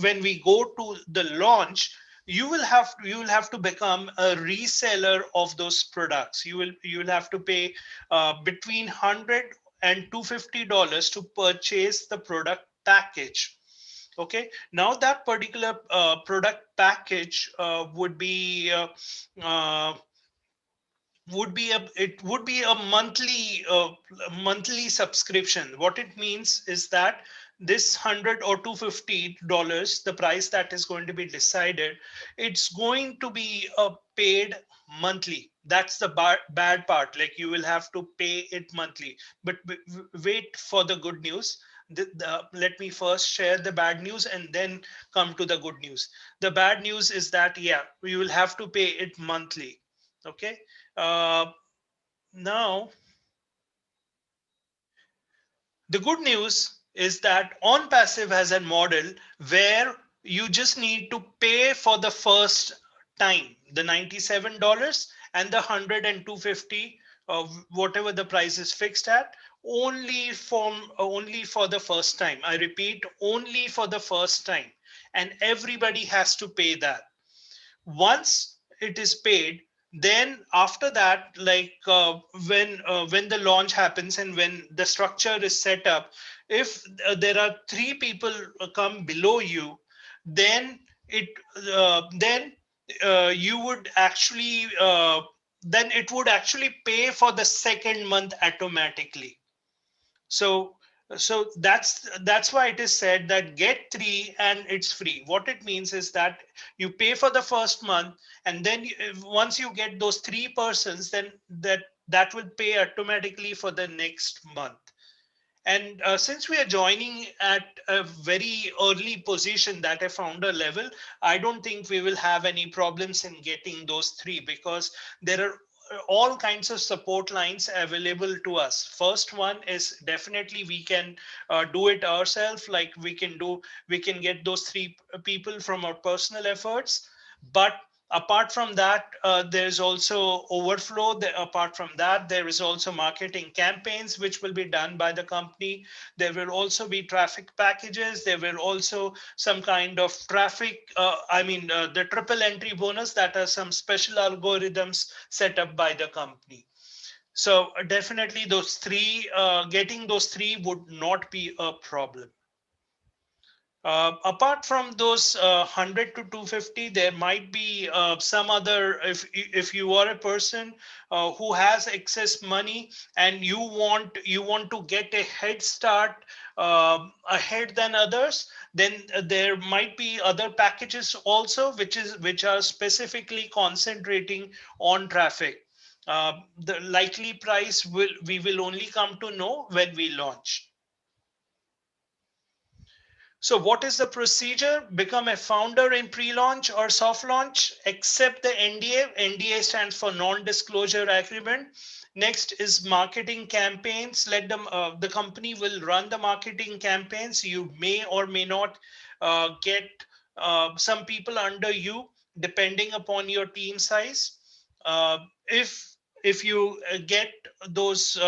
when we go to the launch, you will have to become a reseller of those products. You will have to pay between $100 and $250 to purchase the product package. Okay, now that particular product package uh, would be a monthly subscription. What it means is that this $100 or $250, the price that is going to be decided, it's going to be paid monthly. That's the bad part. Like, you will have to pay it monthly. But wait for the good news. Let me first share the bad news and then come to the good news. The bad news is that, yeah, you will have to pay it monthly. Okay. Now, the good news is that OnPassive has a model where you just need to pay for the first time, the $97 and the $100 and $250 whatever the price is fixed at, only for the first time. I repeat, only for the first time, and everybody has to pay that. Once it is paid, then after that, like when the launch happens and when the structure is set up, if there are three people come below you, then it then you would actually then it would actually pay for the second month automatically. So that's why it is said that get three and it's free. What it means is that you pay for the first month, and then once you get those three persons, then that will pay automatically for the next month. And since we are joining at a very early position, that a founder level, I don't think we will have any problems in getting those three, because there are all kinds of support lines available to us. First one is definitely we can do it ourselves. Like we can get those three people from our personal efforts. But apart from that, there's also overflow. Apart from that, there is also marketing campaigns which will be done by the company. There will also be traffic packages. There will also some kind of traffic, the triple entry bonus, that are some special algorithms set up by the company. So definitely those three, getting those three would not be a problem. Apart from those 100 to 250, there might be some other. If you are a person who has excess money and you want to get a head start ahead than others, then there might be other packages also, which are specifically concentrating on traffic. The likely price we will only come to know when we launch. So what is the procedure? Become a founder in pre-launch or soft launch, accept the NDA. NDA stands for non-disclosure agreement. Next is marketing campaigns. Let them, the company will run the marketing campaigns. You may or may not get some people under you depending upon your team size. If you get those,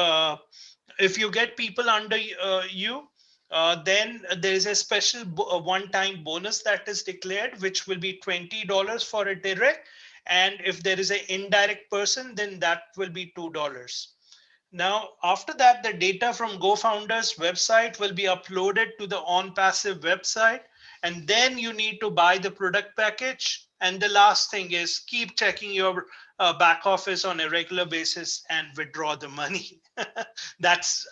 if you get people under you, then there is a special one-time bonus that is declared, which will be $20 for a direct. And if there is an indirect person, then that will be $2. Now, after that, the data from GoFounders website will be uploaded to the OnPassive website. And then you need to buy the product package. And the last thing is keep checking your back office on a regular basis and withdraw the money. That's,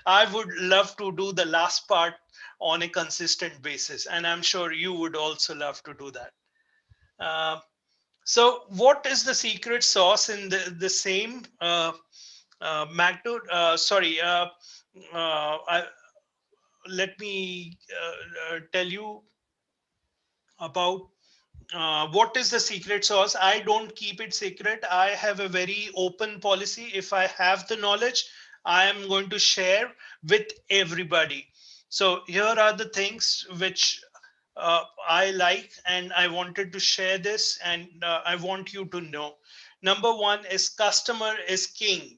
I would love to do the last part on a consistent basis. And I'm sure you would also love to do that. So what is the secret sauce in the same let me tell you about what is the secret sauce. I don't keep it secret. I have a very open policy. If I have the knowledge, I am going to share with everybody. So here are the things which I like, and I wanted to share this, and I want you to know. Number one is customer is king.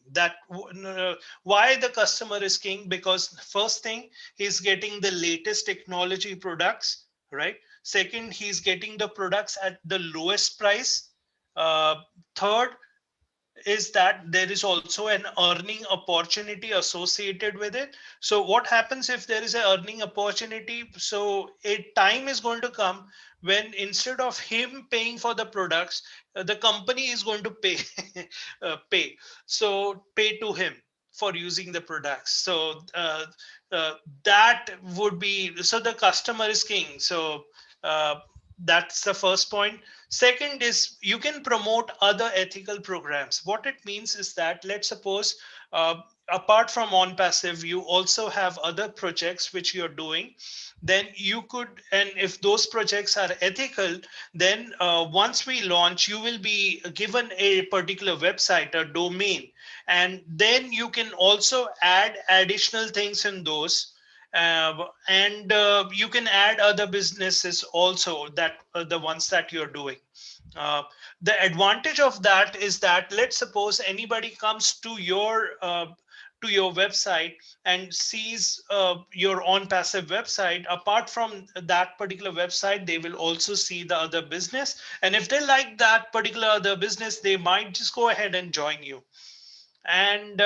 Why the customer is king? Because first thing, he's getting the latest technology products, right? Second, he's getting the products at the lowest price. Third is that there is also an earning opportunity associated with it. So what happens if there is an earning opportunity? So a time is going to come when instead of him paying for the products, the company is going to pay pay to him for using the products. So uh, that would be, so the customer is king. So uh, that's the first point. Second is you can promote other ethical programs. What it means is that, let's suppose, apart from OnPassive, you also have other projects which you're doing. Then you could, and if those projects are ethical, then once we launch, you will be given a particular website, a domain, and then you can also add additional things in those. And you can add other businesses also, that the ones that you're doing. Uh, the advantage of that is that, let's suppose anybody comes to your website and sees your OnPassive website. Apart from that particular website, they will also see the other business, and if they like that particular other business, they might just go ahead and join you. And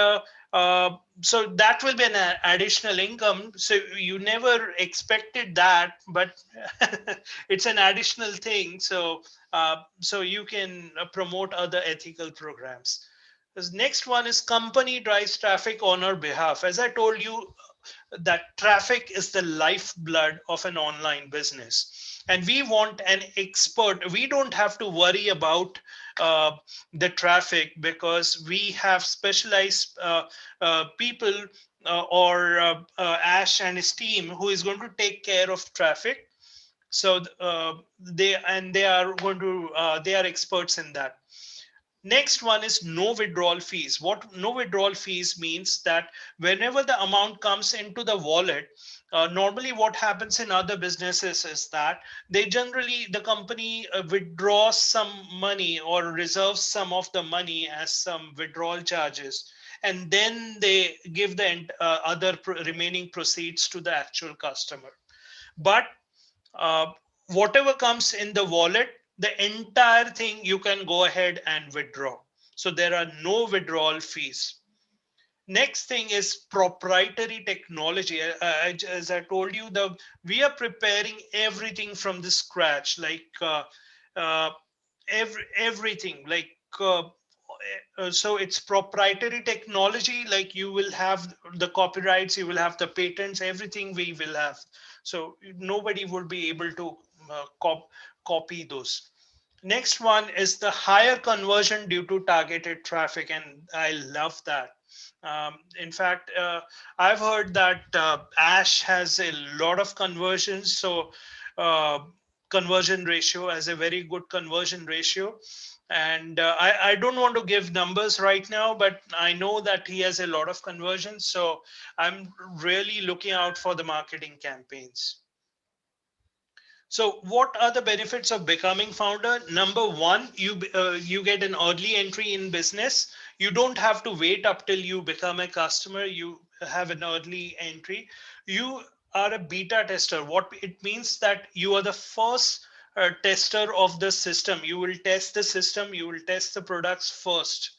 so that will be an additional income. So you never expected that, but it's an additional thing. So you can promote other ethical programs. The next one is company drives traffic on our behalf. As I told you, that traffic is the lifeblood of an online business, and we want an expert. We don't have to worry about the traffic, because we have specialized people, or Ash and his team, who is going to take care of traffic. So they are going to they are experts in that. Next one is no withdrawal fees. What no withdrawal fees means that whenever the amount comes into the wallet, normally what happens in other businesses is that they generally, the company withdraws some money or reserves some of the money as some withdrawal charges, and then they give the other remaining proceeds to the actual customer. But uh, whatever comes in the wallet, the entire thing you can go ahead and withdraw. So there are no withdrawal fees. Next thing is proprietary technology. As I told you, we are preparing everything from the scratch, like uh, everything, like so it's proprietary technology. Like you will have the copyrights, you will have the patents, everything we will have. So nobody would be able to copy those. Next one is the higher conversion due to targeted traffic, and I love that. In fact, I've heard that Ash has a lot of conversions. So uh, conversion ratio has a very good conversion ratio. And I don't want to give numbers right now, but I know that he has a lot of conversions. So I'm really looking out for the marketing campaigns. So what are the benefits of becoming founder? Number one, you get an early entry in business. You don't have to wait up till you become a customer. You have an early entry. You are a beta tester. What it means that you are the first tester of the system. You will test the system. You will test the products first.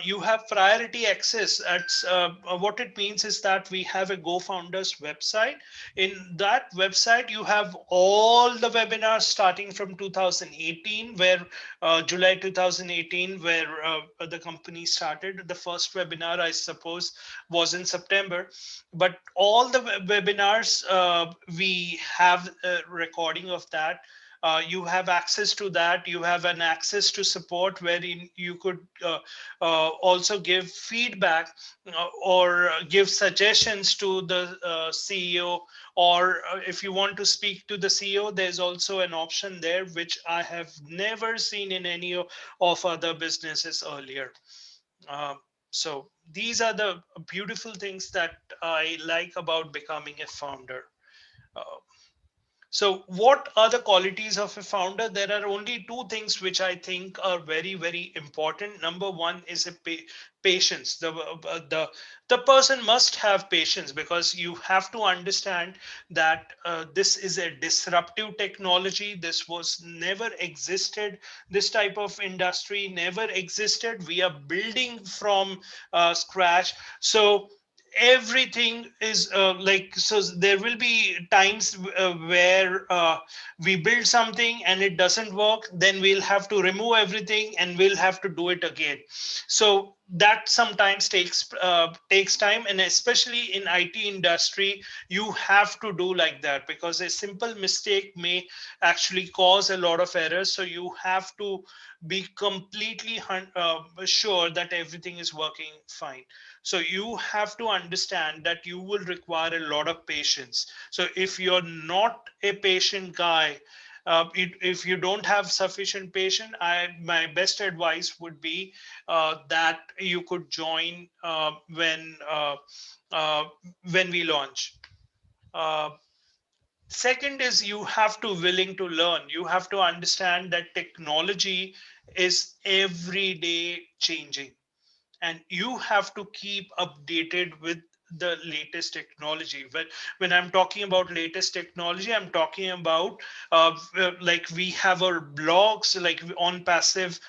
You have priority access. What it means is that we have a GoFounders website. In that website, you have all the webinars starting from 2018, where July 2018, where the company started. The first webinar, I suppose, was in September. But all the webinars, we have a recording of that. You have access to that. You have an access to support, wherein you could also give feedback or give suggestions to the CEO, or if you want to speak to the CEO, there's also an option there, which I have never seen in any of other businesses earlier. Uh, so these are the beautiful things that I like about becoming a founder. Uh, so what are the qualities of a founder? There are only two things which I think are very, very important. Number one is a patience. The person must have patience, because you have to understand that this is a disruptive technology. This was never existed. This type of industry never existed. We are building from scratch. So everything is so there will be times where we build something and it doesn't work, then we'll have to remove everything and we'll have to do it again. So that sometimes takes time, and especially in IT industry, you have to do like that, because a simple mistake may actually cause a lot of errors. So you have to be completely sure that everything is working fine. So you have to understand that you will require a lot of patience. So if you're not a patient guy, if you don't have sufficient patience, my best advice would be that you could join uh, when we launch. Uh, Second is you have to willing to learn. You have to understand that technology is every day changing, and you have to keep updated with the latest technology. When I'm talking about latest technology, I'm talking about like we have our blogs, like on passive.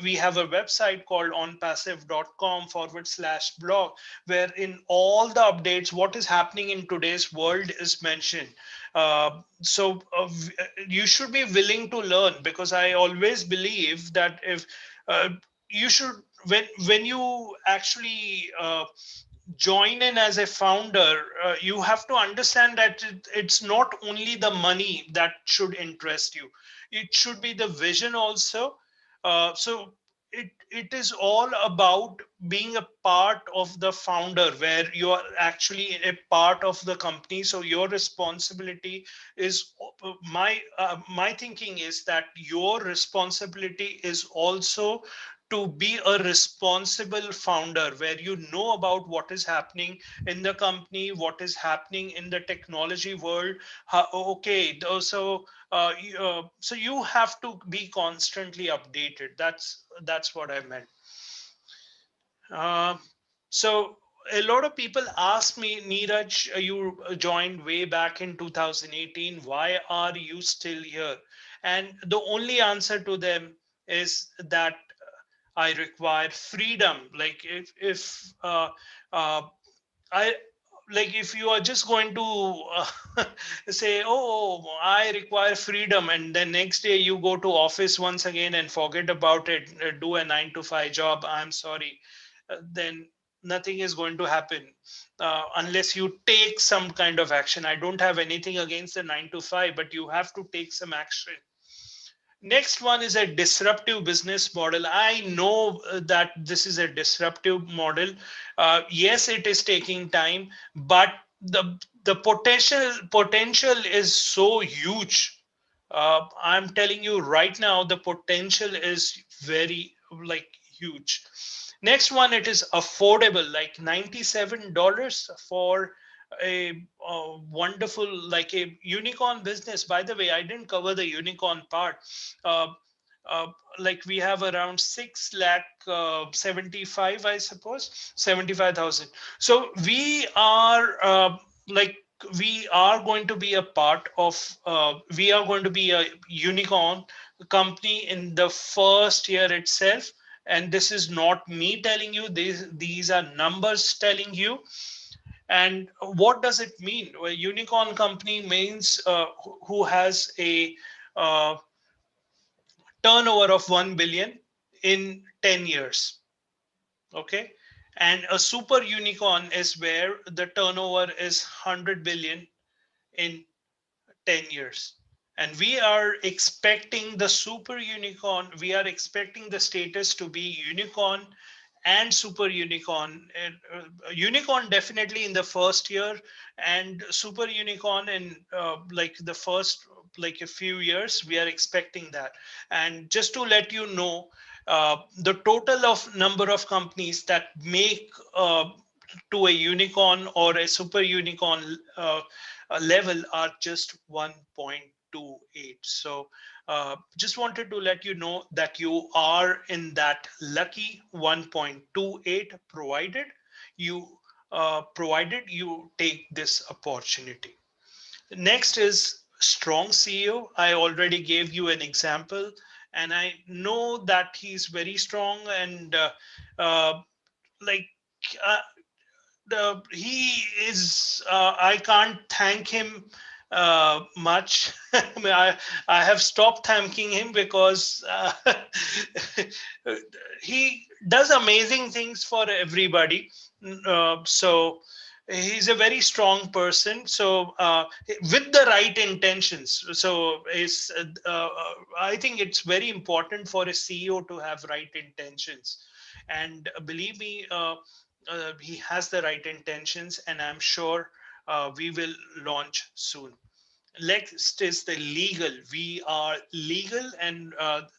We have a website called onpassive.com/blog, where in all the updates, what is happening in today's world is mentioned. You should be willing to learn, because I always believe that if uh, you should, when you actually join in as a founder, you have to understand that it's not only the money that should interest you, it should be the vision also. So it is all about being a part of the founder, where you are actually a part of the company. So your responsibility is, my thinking is that your responsibility is also to be a responsible founder, where you know about what is happening in the company, what is happening in the technology world. Okay, so you have to be constantly updated. That's what I meant. uh, so a lot of people ask me, Neeraj, you joined way back in 2018. Why are you still here? And the only answer to them is that I require freedom. Like if uh, I like if you are just going to say, oh, I require freedom, and then next day you go to office once again and forget about it, do a 9 to 5 job, I'm sorry, then nothing is going to happen unless you take some kind of action. I don't have anything against the 9 to 5, but you have to take some action. Next one is a disruptive business model. I know that this is a disruptive model. Yes, it is taking time, but the potential is so huge. I'm telling you right now, the potential is very like huge. Next one, it is affordable, like $97 for a wonderful, like a unicorn business. By the way, I didn't cover the unicorn part. uh, uh, like we have around 6 lakh 75, I suppose 75,000. So we are like we are going to be a part of we are going to be a unicorn company in the first year itself. And this is not me telling you, these are numbers telling you. And what does it mean? A unicorn company means who has a uh, turnover of 1 billion in 10 years. Okay. And a super unicorn is where the turnover is 100 billion in 10 years. And we are expecting the super unicorn, we are expecting the status to be unicorn and super unicorn. And, unicorn definitely in the first year, and super unicorn in like the first, like a few years, we are expecting that. And just to let you know, the total of number of companies that make to a unicorn or a super unicorn level are just 1.28. So just wanted to let you know that you are in that lucky 1.28, provided you take this opportunity. Next is strong CEO. I already gave you an example, and I know that he's very strong. And uh, like uh, he is I can't thank him much. I have stopped thanking him because he does amazing things for everybody. So he's a very strong person, so with the right intentions. So I think it's very important for a CEO to have right intentions. And believe me, he has the right intentions, and I'm sure we will launch soon. Next is the legal. We are legal, and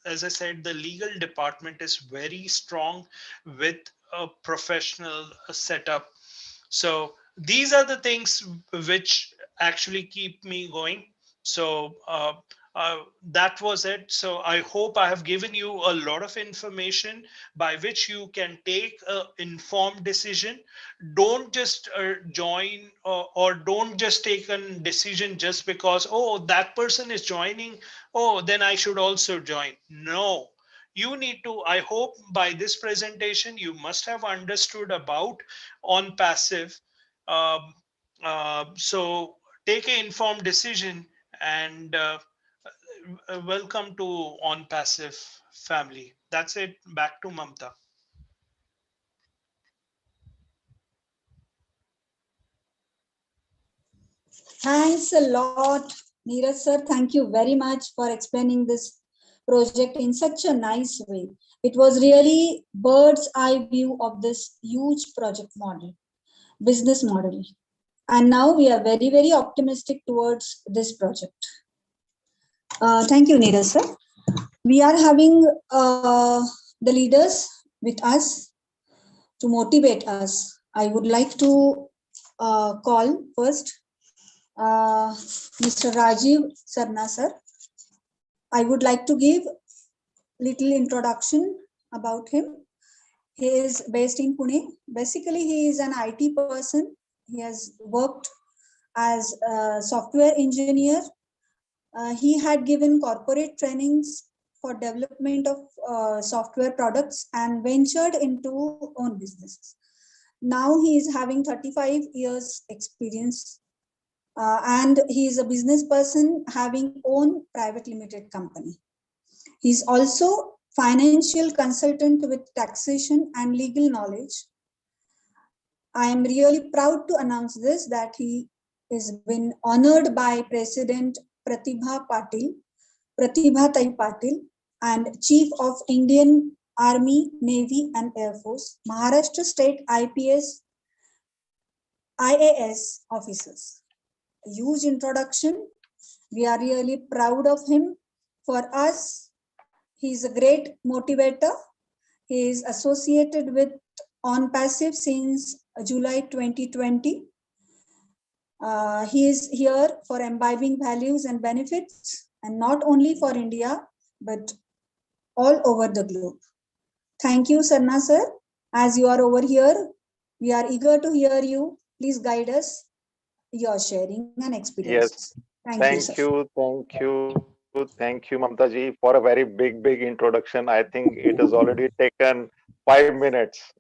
as I said, the legal department is very strong with a professional setup. So these are the things which actually keep me going. So that was it. So I hope I have given you a lot of information by which you can take an informed decision. Don't just join, or don't just take a decision just because, oh, that person is joining, oh, then I should also join. No, you need to, I hope by this presentation you must have understood about on passive. um, so take an informed decision, and welcome to on passive family. That's it. Back to Mamta. Thanks a lot, Neeraj sir. Thank you very much for explaining this project in such a nice way. It was really bird's eye view of this huge project model, business model. And now we are very, very optimistic towards this project. Thank you, Neeraj sir. We are having the leaders with us to motivate us. I would like to call first Mr. Rajiv Sarna sir. I would like to give little introduction about him. He is based in Pune. Basically, he is an IT person. He has worked as a software engineer. He had given corporate trainings for development of software products and ventured into own businesses. Now he is having 35 years experience, and he is a business person having own private limited company. He is also financial consultant with taxation and legal knowledge. I am really proud to announce this, that he is been honored by President Pratibha Patil, Pratibha Tai Patil, and Chief of Indian Army, Navy and Air Force, Maharashtra State IPS, IAS officers. A huge introduction. We are really proud of him. For us, he is a great motivator. He is associated with OnPassive since July 2020. He is here for imbibing values and benefits, and not only for India, but all over the globe. Thank you, Sarna sir. As you are over here, we are eager to hear you. Please guide us, your sharing and experiences. Yes, Thank you, sir. thank you, Mamta ji, for a very big introduction. I think it has already taken 5 minutes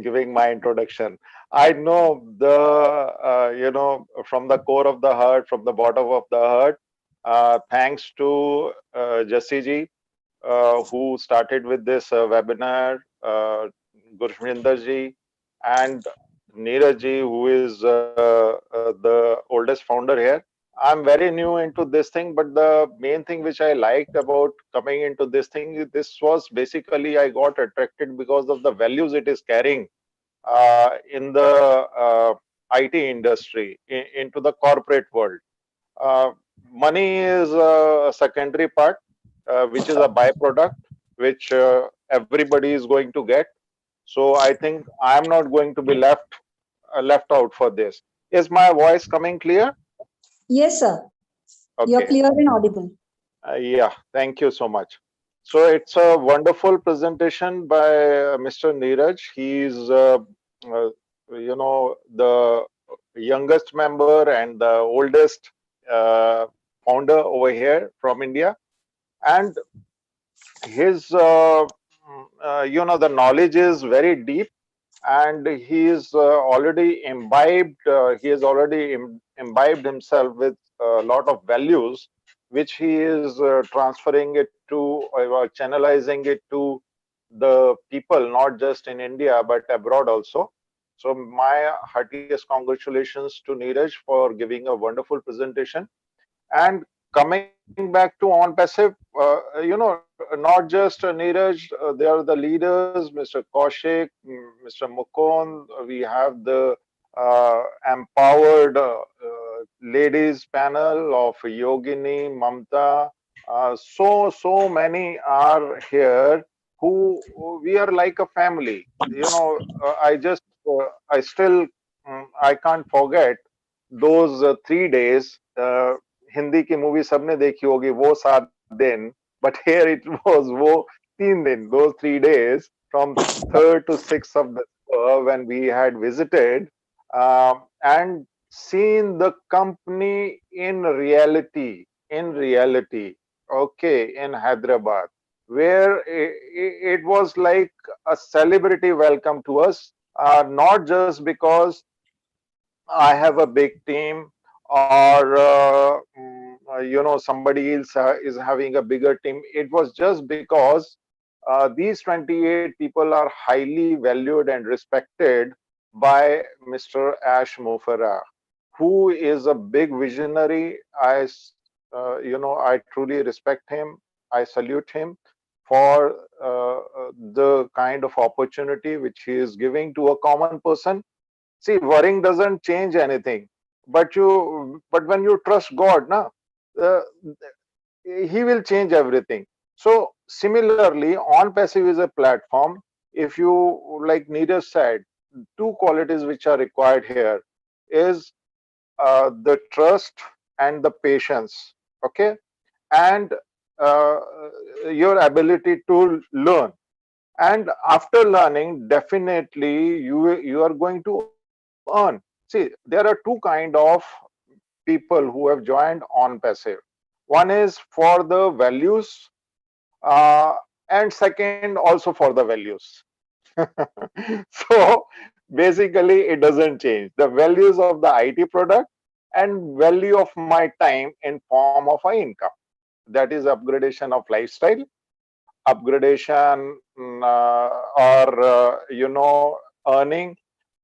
giving my introduction. I know from the core of the heart, from the bottom of the heart, thanks to Jassi ji, who started with this webinar, Gurshminder ji, and Neeraj ji, who is the oldest founder here. I'm very new into this thing, but the main thing which I liked about coming into this thing, this was basically I got attracted because of the values it is carrying in the IT industry, into the corporate world. Uh, Money is a secondary part, which is a byproduct, which everybody is going to get. So I think I am not going to be left out for this. Is my voice coming clear? Yes, sir. You're Okay. clear and audible. Yeah, thank you so much. So it's a wonderful presentation by Mr. Neeraj. He's, the youngest member and the oldest founder over here from India. And his, the knowledge is very deep, and he is already imbibed. He has already imbibed himself with a lot of values, which he is transferring it to, or channelizing it to the people, not just in India but abroad also. So my heartiest congratulations to Neeraj for giving a wonderful presentation. And coming back to OnPassive, not just Neeraj, they are the leaders, Mr. Kaushik, Mr. Mukund. We have the empowered ladies panel of Yogini, Mamta. So many are here who we are like a family. I still, I can't forget those 3 days, Hindi की movie सबने देखी होगी, वो 7 दिन, but here it was वो 3 दिन, those 3 days from 3rd to 6th of December when we had visited and seen the company in reality, okay, in Hyderabad, where it was like a celebrity welcome to us, not just because I have a big team or somebody else is having a bigger team. It was just because these 28 people are highly valued and respected by Mr. Ash Mufara, who is a big visionary. I truly respect him. I salute him for the kind of opportunity which he is giving to a common person. See, worrying doesn't change anything, but when you trust God, uh, He will change everything. So similarly, OnPassive is a platform. If you, like Neeraj said, two qualities which are required here is the trust and the patience. Okay, and uh, your ability to learn, and after learning, definitely you are going to earn. See, there are two kind of people who have joined OnPassive. One is for the values, and second also for the values. So basically it doesn't change the values of the IT product and value of my time in form of an income. That is upgradation of lifestyle, upgradation, or earning,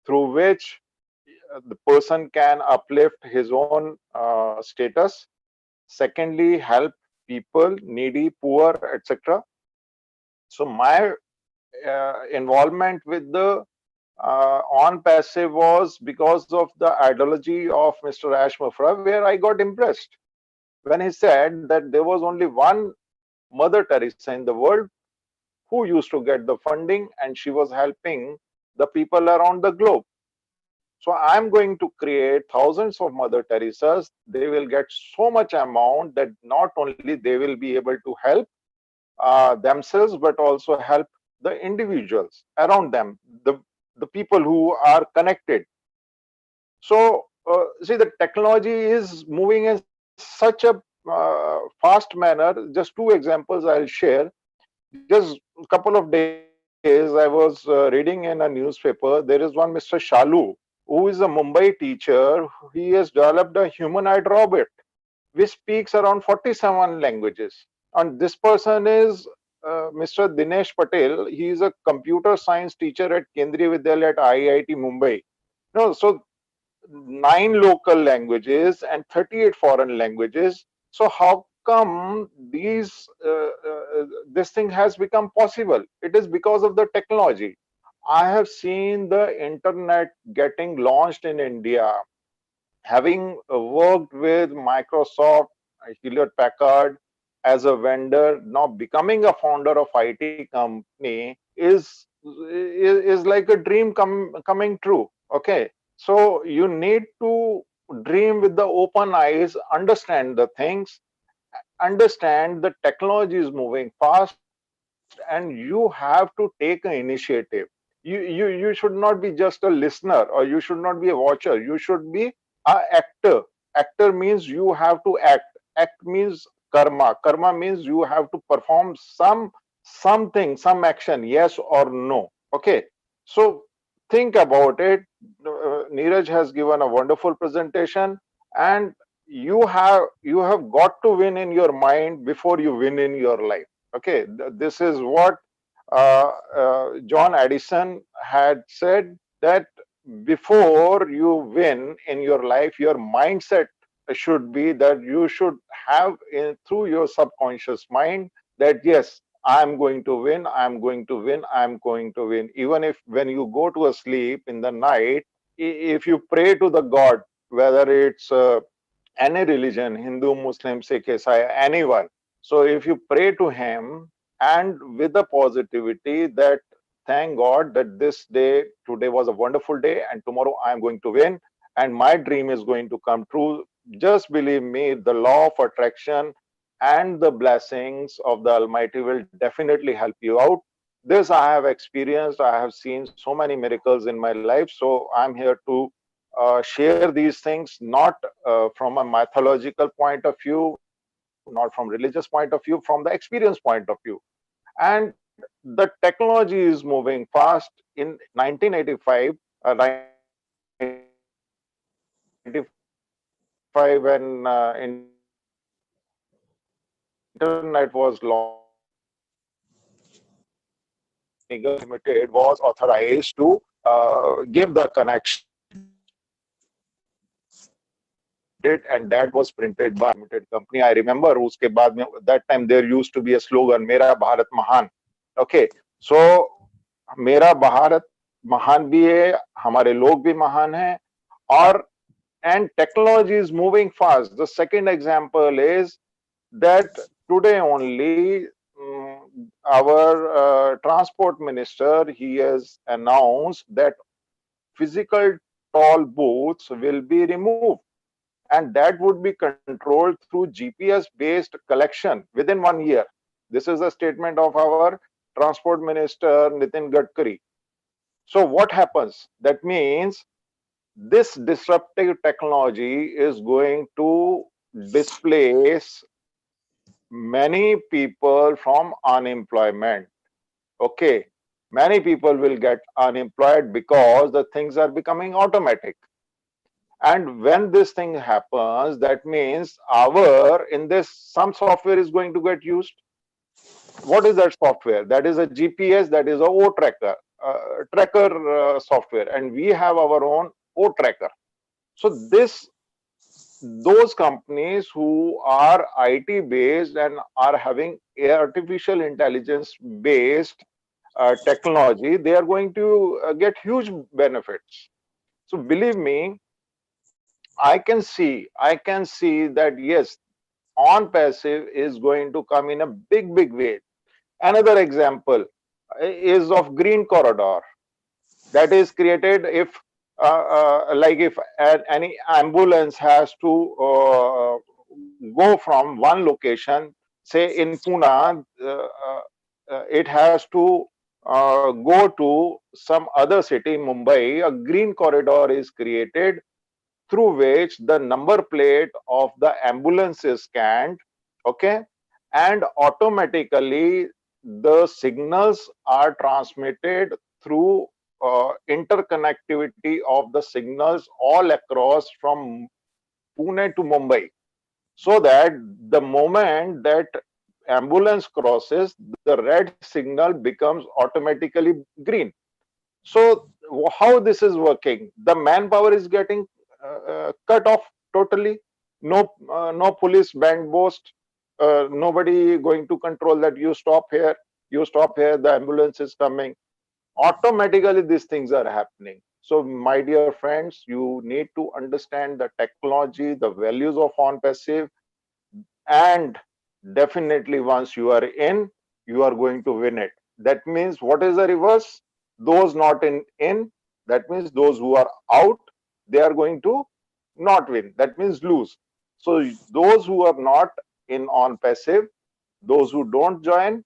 through which the person can uplift his own status. Secondly, help people needy, poor, etc. So my involvement with the OnPassive was because of the ideology of Mr. Ash Mufra, where I got impressed when he said that there was only one Mother Teresa in the world who used to get the funding, and she was helping the people around the globe. So I'm going to create thousands of Mother Teresas. They will get so much amount that not only they will be able to help themselves, but also help the individuals around them, the people who are connected. So see, the technology is moving in such a fast manner. Just two examples I'll share. Just a couple of days, I was reading in a newspaper. There is one Mr. Shalu, who is a Mumbai teacher. He has developed a humanoid robot which speaks around 47 languages. And this person is Mr. Dinesh Patel. He is a computer science teacher at Kendriya Vidyalaya at IIT Mumbai. No, so 9 local languages and 38 foreign languages. So how come this thing has become possible? It is because of the technology. I have seen the internet getting launched in India, having worked with Microsoft, Hewlett Packard as a vendor, now becoming a founder of IT company is like a dream coming true. Okay, so you need to dream with the open eyes, understand the things, understand the technology is moving fast, and you have to take an initiative. You should not be just a listener, or you should not be a watcher. You should be a actor. Actor means you have to act. Act means karma. Karma means you have to perform something, some action, yes or no. Okay, so think about it. Neeraj has given a wonderful presentation, and you have got to win in your mind before you win in your life. Okay, this is what John Addison had said, that before you win in your life, your mindset should be that you should have through your subconscious mind that yes, I'm going to win, I'm going to win, I'm going to win. Even if when you go to a sleep in the night, if you pray to the God, whether it's any religion, Hindu, Muslim, Sikh, Isai, anyone. So if you pray to him and with the positivity that thank God that this day, today was a wonderful day and tomorrow I am going to win. and my dream is going to come true. Just believe me, the law of attraction and the blessings of the Almighty will definitely help you out. This I have experienced. I have seen so many miracles in my life. So I'm here to share these things, not from a mythological point of view, not from religious point of view, from the experience point of view. And the technology is moving fast. In 1985, 1985 when internet was launched, Nigam Limited was authorized to give the connection, and that was printed by limited company. I remember uske baad mein, that time there used to be a slogan, Mera Bharat Mahan. Okay, so मेरा भारत महान भी है, हमारे लोग भी महान हैं, और and technology is moving fast. The second example is that today only our transport minister, he has announced that physical toll booths will be removed, and that would be controlled through GPS based collection within 1 year. This is a statement of our transport minister Nitin Gadkari. So what happens? That means this disruptive technology is going to displace many people from unemployment. Okay, many people will get unemployed because the things are becoming automatic. And when this thing happens, that means our in this some software is going to get used. What is that software? That is a GPS, that is a O tracker, software, and we have our own O tracker. So this those companies who are IT based and are having artificial intelligence based technology, they are going to get huge benefits. So believe me, I can see that yes, on passive is going to come in a big way. Another example is of green corridor that is created if like if any ambulance has to go from one location, say in Pune, it has to go to some other city, Mumbai. A green corridor is created through which the number plate of the ambulance is scanned, okay, and automatically the signals are transmitted through interconnectivity of the signals all across from Pune to Mumbai, so that the moment that ambulance crosses, the red signal becomes automatically green. So how this is working? The manpower is getting cut off totally. No police band post. Nobody going to control that. You stop here. You stop here. The ambulance is coming. Automatically, these things are happening. So, my dear friends, you need to understand the technology, the values of OnPassive, and definitely once you are in, you are going to win it. That means what is the reverse? Those not in, that means those who are out, they are going to not win. That means lose. So those who are not in OnPassive, those who don't join,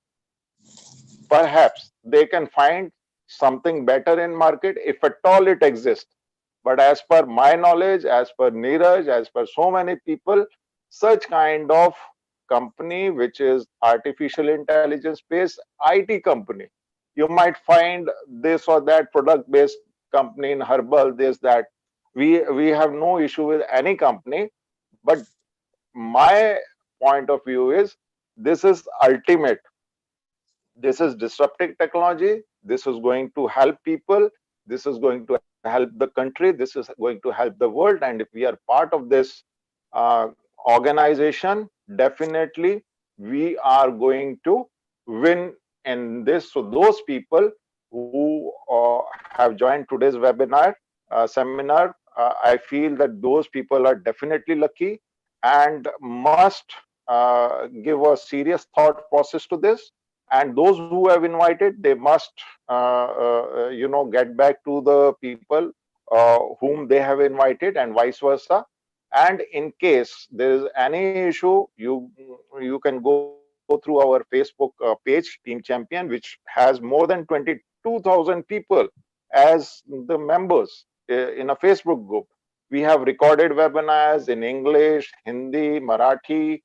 perhaps they can find something better in market if at all it exists. But as per my knowledge, as per Neeraj, as per so many people, such kind of company which is artificial intelligence based IT company, you might find this or that product based company in herbal, this that. We have no issue with any company, but my point of view is this is ultimate. This is disruptive technology. This is going to help people. This is going to help the country. This is going to help the world. And if we are part of this uh, organization, definitely we are going to win in this. So those people who have joined today's webinar, seminar, I feel that those people are definitely lucky and must give a serious thought process to this. And those who have invited, they must get back to the people whom they have invited, and vice versa. And in case there is any issue, you can go through our Facebook page, Team Champion, which has more than 22,000 people as the members in a Facebook group. We have recorded webinars in English, Hindi, Marathi,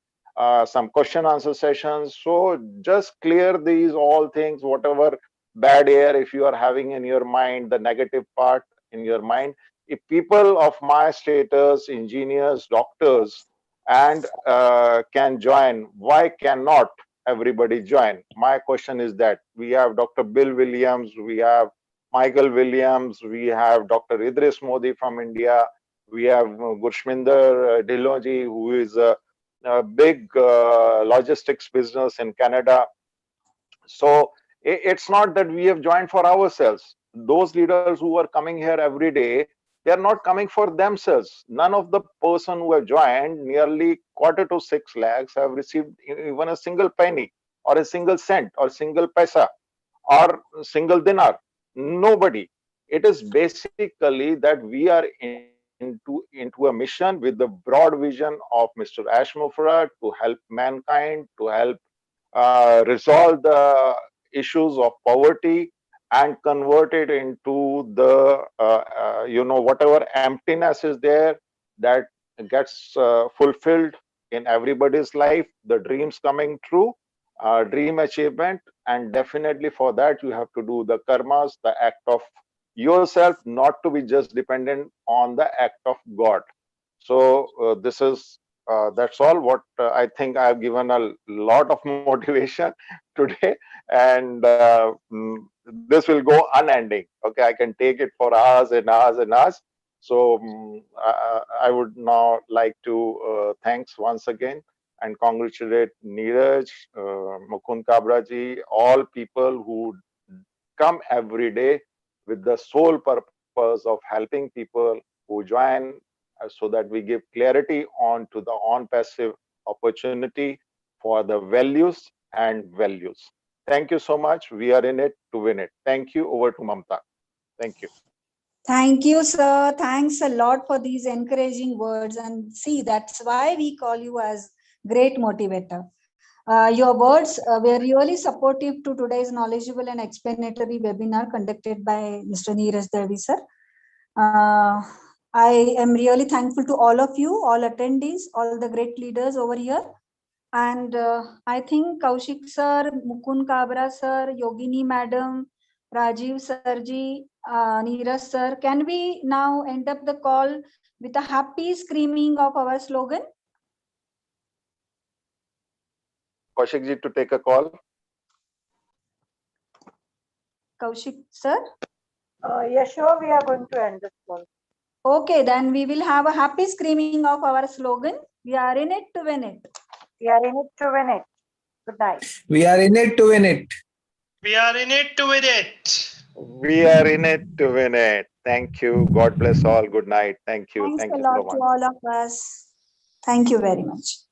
some question answer sessions. So just clear these all things, whatever bad air if you are having in your mind, the negative part in your mind. If people of my status, engineers, doctors, and can join, why cannot everybody join? My question is that we have Dr. Bill Williams, we have Michael Williams, we have Dr. Idris Modi from India, we have Gurshminder Dhillonji, who is a big logistics business in Canada. So it's not that we have joined for ourselves. Those leaders who are coming here every day, they are not coming for themselves. None of the person who have joined, nearly quarter to 6 lakhs, have received even a single penny or a single cent or single paisa or single dinar. Nobody. It is basically that we are into a mission with the broad vision of Mr. Ashmufra to help mankind, to help resolve the issues of poverty and convert it into the whatever emptiness is there, that gets fulfilled in everybody's life, the dreams coming true, dream achievement. And definitely for that you have to do the karmas, the act of yourself, not to be just dependent on the act of God. So this is that's all what I think. I have given a lot of motivation today, and this will go unending. Okay, I can take it for hours and hours and hours. So I would now like to thanks once again and congratulate Neeraj, Mukund Kabraji, all people who come every day with the sole purpose of helping people who join, so that we give clarity on to the on-passive opportunity for the values and values. Thank you so much. We are in it to win it. Thank you. Over to Mamta. Thank you. Thank you, sir. Thanks a lot for these encouraging words. And see, that's why we call you as great motivator. Your words were really supportive to today's knowledgeable and explanatory webinar conducted by Mr. Neeraj Devi, sir. I am really thankful to all of you, all attendees, all the great leaders over here. And I think Kaushik sir, Mukund Kabra sir, Yogini madam, Rajiv sirji, Neeraj sir, can we now end up the call with a happy screaming of our slogan? Kaushik ji to take a call. Kaushik sir? Yes, sure, we are going to end this call. Okay, then we will have a happy screaming of our slogan. We are in it to win it. We are in it to win it. Good night. We are in it to win it. We are in it to win it. We are in it to win it. Thank you. God bless all. Good night. Thank you. Thanks Thank a you lot so to much. all of us. Thank you very much.